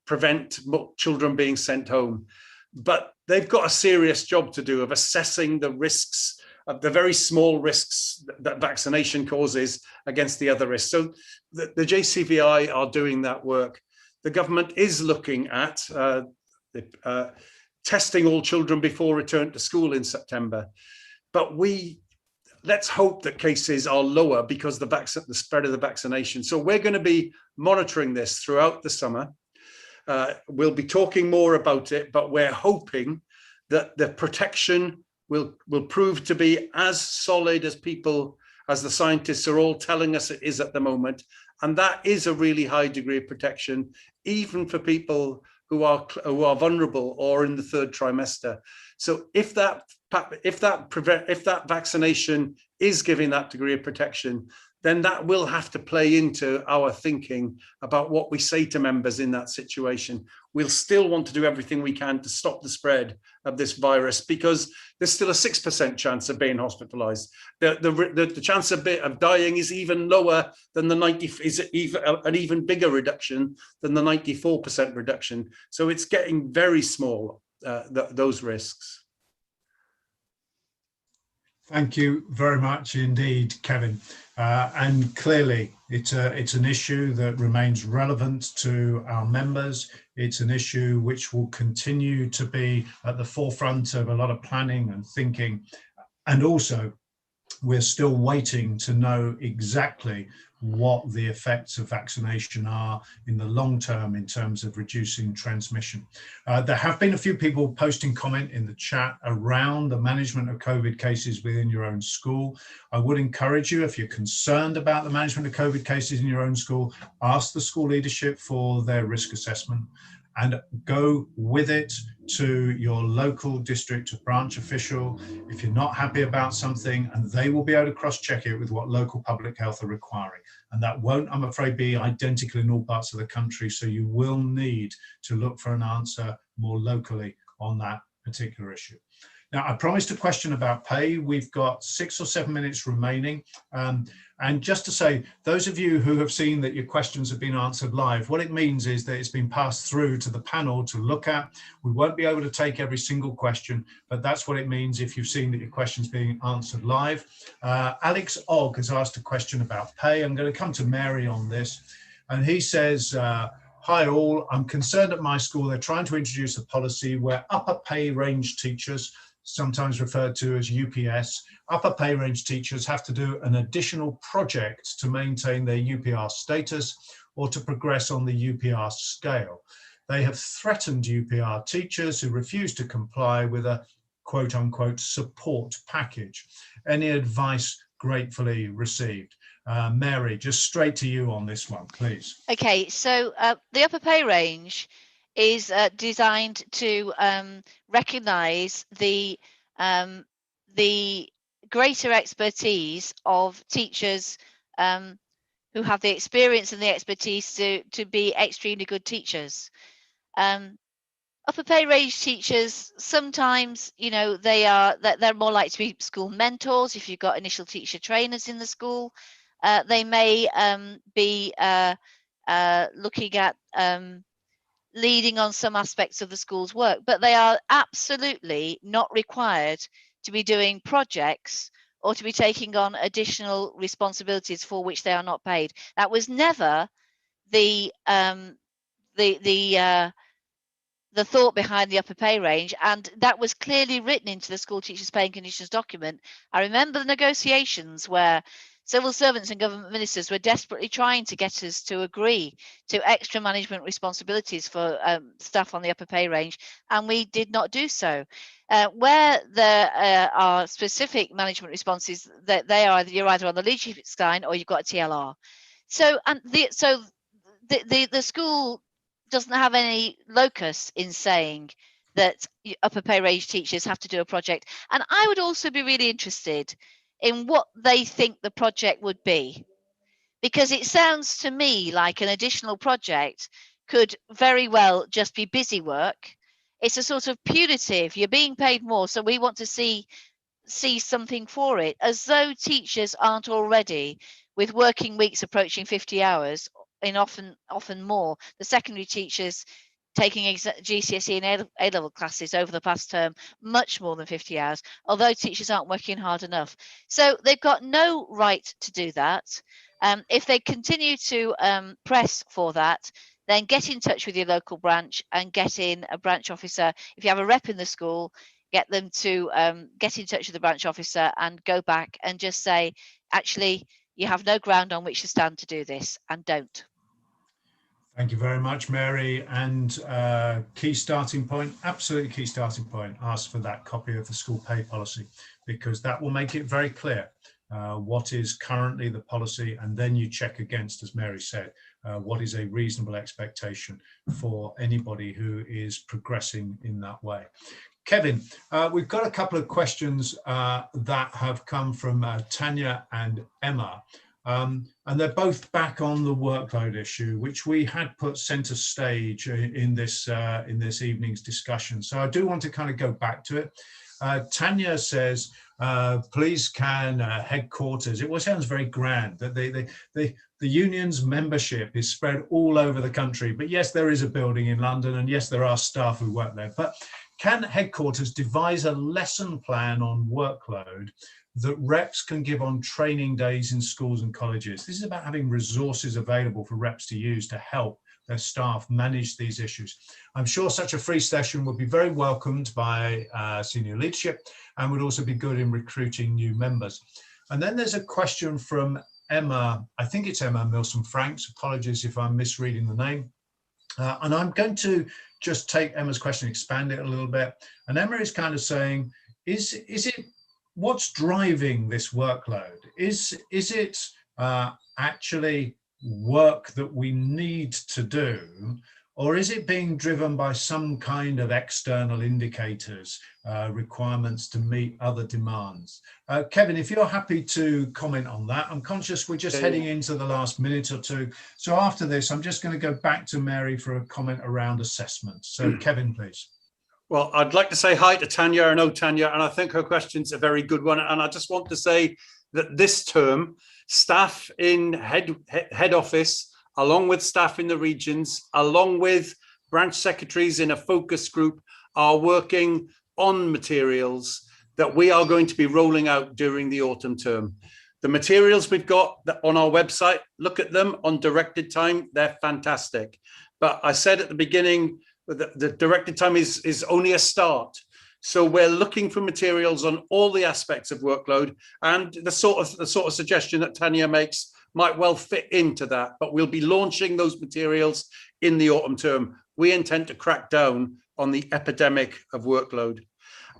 prevent children being sent home. But they've got a serious job to do of assessing the risks, of the very small risks that vaccination causes against the other risks. So the JCVI are doing that work. The government is looking at testing all children before return to school in September. But let's hope that cases are lower because the spread of the vaccination. So we're going to be monitoring this throughout the summer. We'll be talking more about it, but we're hoping that the protection will prove to be as solid as the scientists are all telling us it is at the moment. And that is a really high degree of protection, even for people who are vulnerable or in the 3rd trimester. So if that vaccination is giving that degree of protection, then that will have to play into our thinking about what we say to members in that situation. We'll still want to do everything we can to stop the spread of this virus, because there's still a 6% chance of being hospitalized. The chance of dying is even lower than an even bigger reduction than the 94% reduction. So it's getting very small, those risks. Thank you very much indeed, Kevin. And clearly, it's an issue that remains relevant to our members. It's an issue which will continue to be at the forefront of a lot of planning and thinking. And also, we're still waiting to know exactly what the effects of vaccination are in the long term in terms of reducing transmission. There have been a few people posting comment in the chat around the management of COVID cases within your own school. I would encourage you, if you're concerned about the management of COVID cases in your own school, ask the school leadership for their risk assessment. and go with it to your local district branch official if you're not happy about something, and they will be able to cross-check it with what local public health are requiring. And that won't, I'm afraid, be identical in all parts of the country, so you will need to look for an answer more locally on that particular issue. Now, I promised a question about pay. We've got 6 or 7 minutes remaining. And just to say, those of you who have seen that your questions have been answered live, what it means is that it's been passed through to the panel to look at. We won't be able to take every single question, but that's what it means if you've seen that your question's being answered live. Alex Ogg has asked a question about pay. I'm going to come to Mary on this. And he says, hi all, I'm concerned at my school. They're trying to introduce a policy where upper pay range teachers, sometimes referred to as UPS, upper pay range teachers have to do an additional project to maintain their UPR status or to progress on the UPR scale. They have threatened UPR teachers who refuse to comply with a quote unquote support package. Any advice gratefully received. Mary, just straight to you on this one, please. Okay, so the upper pay range is designed to recognise the greater expertise of teachers who have the experience and the expertise to be extremely good teachers. Upper pay range teachers, sometimes, you know, they're more likely to be school mentors. If you've got initial teacher trainers in the school, they may be looking at leading on some aspects of the school's work, but they are absolutely not required to be doing projects or to be taking on additional responsibilities for which they are not paid. That was never the thought behind the upper pay range, and that was clearly written into the school teachers' pay and conditions document. I remember the negotiations where civil servants and government ministers were desperately trying to get us to agree to extra management responsibilities for staff on the upper pay range, and we did not do so. Where there are specific management responses, that you're either on the leadership line or you've got a TLR. So the school doesn't have any locus in saying that upper pay range teachers have to do a project. And I would also be really interested in what they think the project would be, because it sounds to me like an additional project could very well just be busy work. It's a sort of punitive, you're being paid more, so we want to see something for it, as though teachers aren't already, with working weeks approaching 50 hours, in often more. The secondary teachers taking GCSE and A-level classes over the past term, much more than 50 hours, although teachers aren't working hard enough. So they've got no right to do that. If they continue to press for that, then get in touch with your local branch and get in a branch officer. If you have a rep in the school, get them to get in touch with the branch officer and go back and just say, actually, you have no ground on which to stand to do this, and don't. Thank you very much, Mary. And key starting point, absolutely key starting point, ask for that copy of the school pay policy, because that will make it very clear what is currently the policy, and then you check against, as Mary said, what is a reasonable expectation for anybody who is progressing in that way. Kevin, we've got a couple of questions that have come from Tanya and Emma. And they're both back on the workload issue, which we had put centre stage in this evening's discussion. So I do want to kind of go back to it. Tanya says, please can headquarters, it all sounds very grand, that the union's membership is spread all over the country. But yes, there is a building in London, and yes, there are staff who work there. But can headquarters devise a lesson plan on workload that reps can give on training days in schools and colleges? This is about having resources available for reps to use to help their staff manage these issues. I'm sure such a free session would be very welcomed by senior leadership and would also be good in recruiting new members. And then there's a question from Emma, I think it's Emma Milson-Franks, apologies if I'm misreading the name. And I'm going to just take Emma's question, expand it a little bit. And Emma is kind of saying, is it, what's driving this workload? Is it actually work that we need to do, or is it being driven by some kind of external indicators, requirements to meet other demands? Kevin, if you're happy to comment on that. I'm conscious we're just heading into the last minute or two. So after this, I'm just going to go back to Mary for a comment around assessment. So Kevin, please. Well, I'd like to say hi to Tanya. I know Tanya, and I think her question's a very good one. And I just want to say that this term, staff in head office, along with staff in the regions, along with branch secretaries in a focus group, are working on materials that we are going to be rolling out during the autumn term. The materials we've got on our website, look at them on directed time, they're fantastic. But I said at the beginning, the directed time is only a start. So we're looking for materials on all the aspects of workload, and the sort of suggestion that Tanya makes might well fit into that, but we'll be launching those materials in the autumn term. We intend to crack down on the epidemic of workload.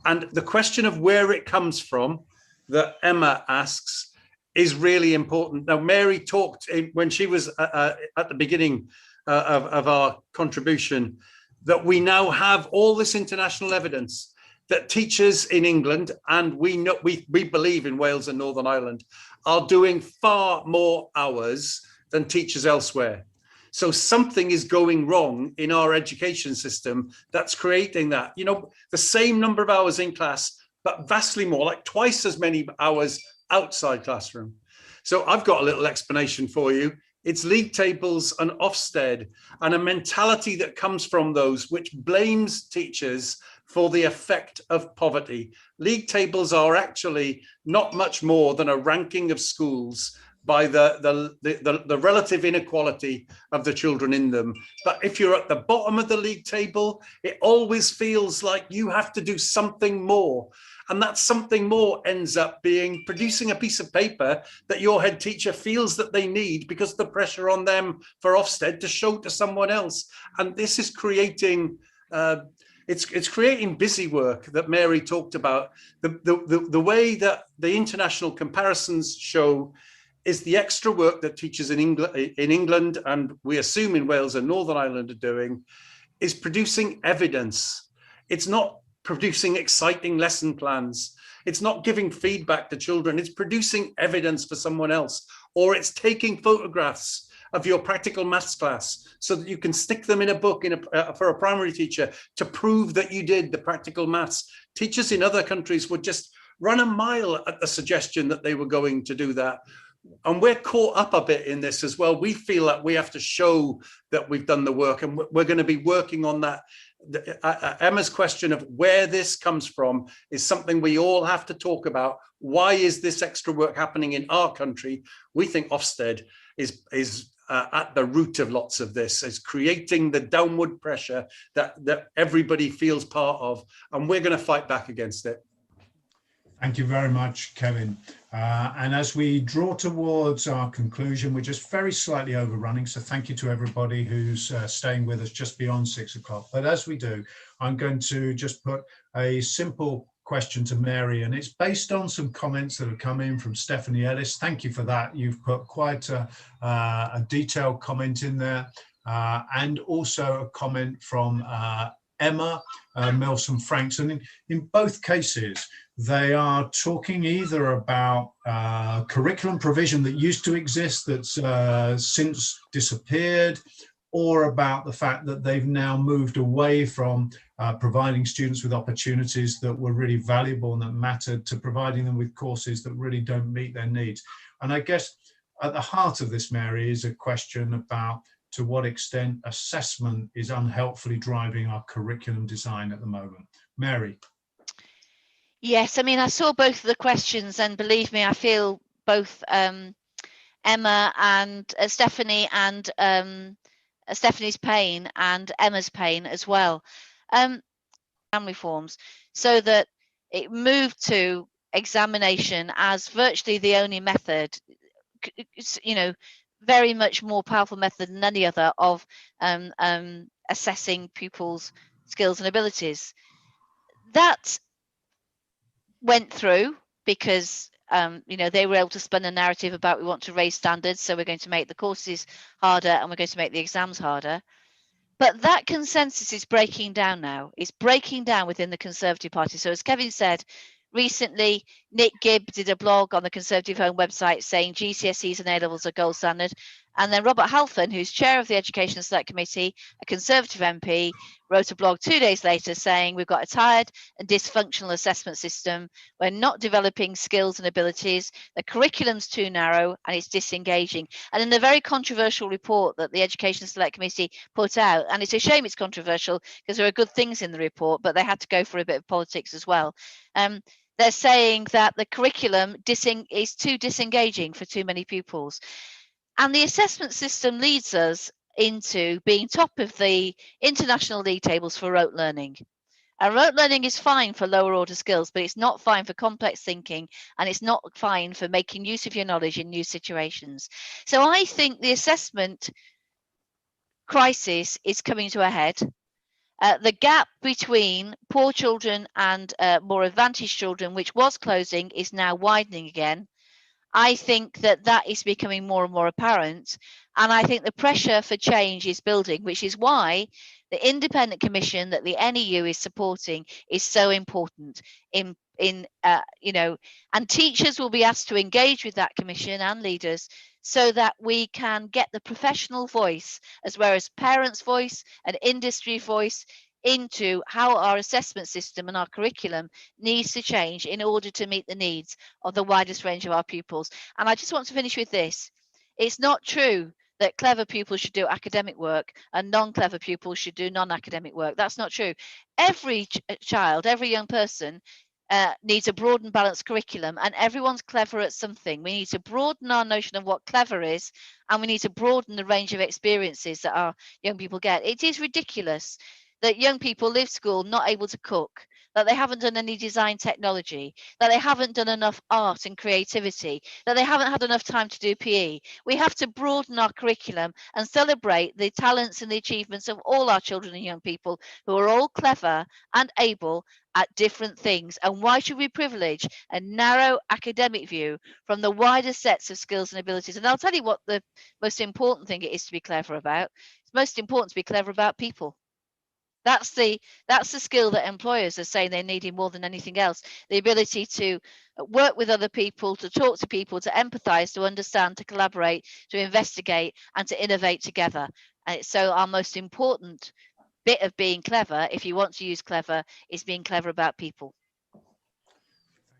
And the question of where it comes from that Emma asks is really important. Now, Mary talked when she was at the beginning of our contribution that we now have all this international evidence that teachers in England, and we believe in Wales and Northern Ireland, are doing far more hours than teachers elsewhere. So something is going wrong in our education system that's creating that. You know, the same number of hours in class, but vastly more, like twice as many hours outside classroom. So I've got a little explanation for you. It's league tables and Ofsted and a mentality that comes from those which blames teachers for the effect of poverty. League tables are actually not much more than a ranking of schools by the relative inequality of the children in them. But if you're at the bottom of the league table, it always feels like you have to do something more. And that something more ends up being producing a piece of paper that your head teacher feels that they need because the pressure on them for Ofsted to show to someone else. And this is creating, it's creating busy work that Mary talked about. The way that the international comparisons show is the extra work that teachers in England, and we assume in Wales and Northern Ireland are doing, is producing evidence. It's not producing exciting lesson plans. It's not giving feedback to children. It's producing evidence for someone else, or it's taking photographs of your practical maths class so that you can stick them in a book for a primary teacher to prove that you did the practical maths. Teachers in other countries would just run a mile at the suggestion that they were going to do that. And we're caught up a bit in this as well. We feel like we have to show that we've done the work, and we're going to be working on that. Emma's question of where this comes from is something we all have to talk about. Why is this extra work happening in our country? We think Ofsted is at the root of lots of this, is creating the downward pressure that everybody feels part of, and we're going to fight back against it. Thank you very much, Kevin. And as we draw towards our conclusion, we're just very slightly overrunning. So thank you to everybody who's staying with us just beyond 6 o'clock. But as we do, I'm going to just put a simple question to Mary, and it's based on some comments that have come in from Stephanie Ellis. Thank you for that. You've put quite a detailed comment in there, and also a comment from Emma Milson Franks. And in both cases, they are talking either about curriculum provision that used to exist that's since disappeared, or about the fact that they've now moved away from providing students with opportunities that were really valuable and that mattered to providing them with courses that really don't meet their needs. And I guess at the heart of this, Mary, is a question about to what extent assessment is unhelpfully driving our curriculum design at the moment. Mary. Yes, I mean, I saw both of the questions, and believe me, I feel both Emma and Stephanie and Stephanie's pain and Emma's pain as well. Family forms, so that it moved to examination as virtually the only method, you know, very much more powerful method than any other of assessing pupils' skills and abilities. That went through because you know, they were able to spin a narrative about we want to raise standards, so we're going to make the courses harder and we're going to make the exams harder. But that consensus is breaking down now. It's breaking down within the Conservative Party. So as Kevin said, recently Nick Gibb did a blog on the Conservative Home website saying GCSEs and A-levels are gold standard. And then Robert Halfon, who's chair of the Education Select Committee, a Conservative MP, wrote a blog 2 days later saying we've got a tired and dysfunctional assessment system. We're not developing skills and abilities. The curriculum's too narrow and it's disengaging. And in the very controversial report that the Education Select Committee put out, and it's a shame it's controversial because there are good things in the report, but they had to go for a bit of politics as well. They're saying that the curriculum is too disengaging for too many pupils. And the assessment system leads us into being top of the international league tables for rote learning. And rote learning is fine for lower order skills, but it's not fine for complex thinking, and it's not fine for making use of your knowledge in new situations. So I think the assessment crisis is coming to a head. The gap between poor children and more advantaged children, which was closing, is now widening again. I think that is becoming more and more apparent. And I think the pressure for change is building, which is why the independent commission that the NEU is supporting is so important and teachers will be asked to engage with that commission and leaders so that we can get the professional voice as well as parents' voice and industry voice into how our assessment system and our curriculum needs to change in order to meet the needs of the widest range of our pupils. And I just want to finish with this. It's not true that clever pupils should do academic work and non-clever pupils should do non-academic work. That's not true. Every child, every young person needs a broad and balanced curriculum, and everyone's clever at something. We need to broaden our notion of what clever is, and we need to broaden the range of experiences that our young people get. It is ridiculous that young people leave school not able to cook, that they haven't done any design technology, that they haven't done enough art and creativity, that they haven't had enough time to do PE. We have to broaden our curriculum and celebrate the talents and the achievements of all our children and young people who are all clever and able at different things. And why should we privilege a narrow academic view from the wider sets of skills and abilities? And I'll tell you what the most important thing it is to be clever about. It's most important to be clever about people. That's the skill that employers are saying they need more than anything else. The ability to work with other people, to talk to people, to empathize, to understand, to collaborate, to investigate, and to innovate together. And so our most important bit of being clever, if you want to use clever, is being clever about people.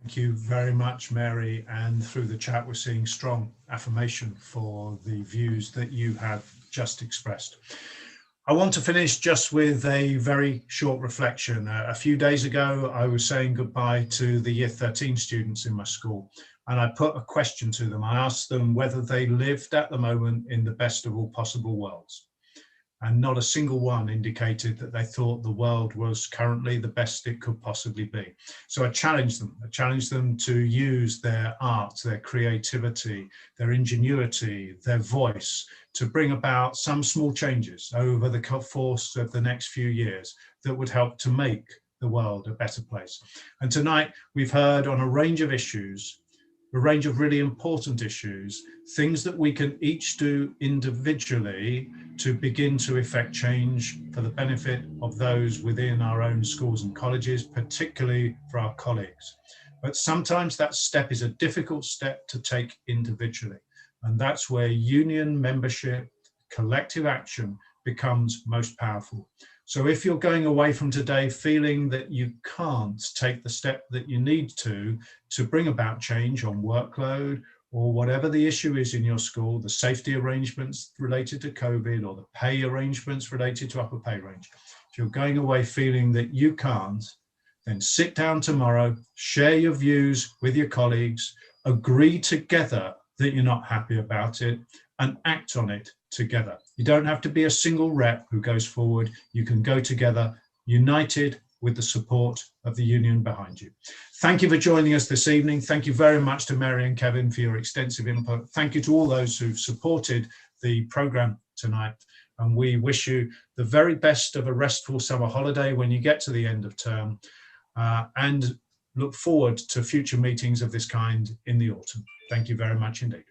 Thank you very much, Mary. And through the chat, we're seeing strong affirmation for the views that you have just expressed. I want to finish just with a very short reflection. A few days ago, I was saying goodbye to the Year 13 students in my school, and I put a question to them. I asked them whether they lived at the moment in the best of all possible worlds. And not a single one indicated that they thought the world was currently the best it could possibly be. So I challenged them to use their art, their creativity, their ingenuity, their voice to bring about some small changes over the course of the next few years that would help to make the world a better place. And tonight we've heard on a range of issues, a range of really important issues, things that we can each do individually to begin to effect change for the benefit of those within our own schools and colleges, particularly for our colleagues. But sometimes that step is a difficult step to take individually. And that's where union membership, collective action becomes most powerful. So if you're going away from today feeling that you can't take the step that you need to bring about change on workload or whatever the issue is in your school, the safety arrangements related to COVID or the pay arrangements related to upper pay range, if you're going away feeling that you can't, then sit down tomorrow, share your views with your colleagues, agree together that you're not happy about it, and act on it together. You don't have to be a single rep who goes forward. You can go together, united with the support of the union behind you. Thank you for joining us this evening. Thank you very much to Mary and Kevin for your extensive input. Thank you to all those who've supported the programme tonight. And we wish you the very best of a restful summer holiday when you get to the end of term, and look forward to future meetings of this kind in the autumn. Thank you very much indeed.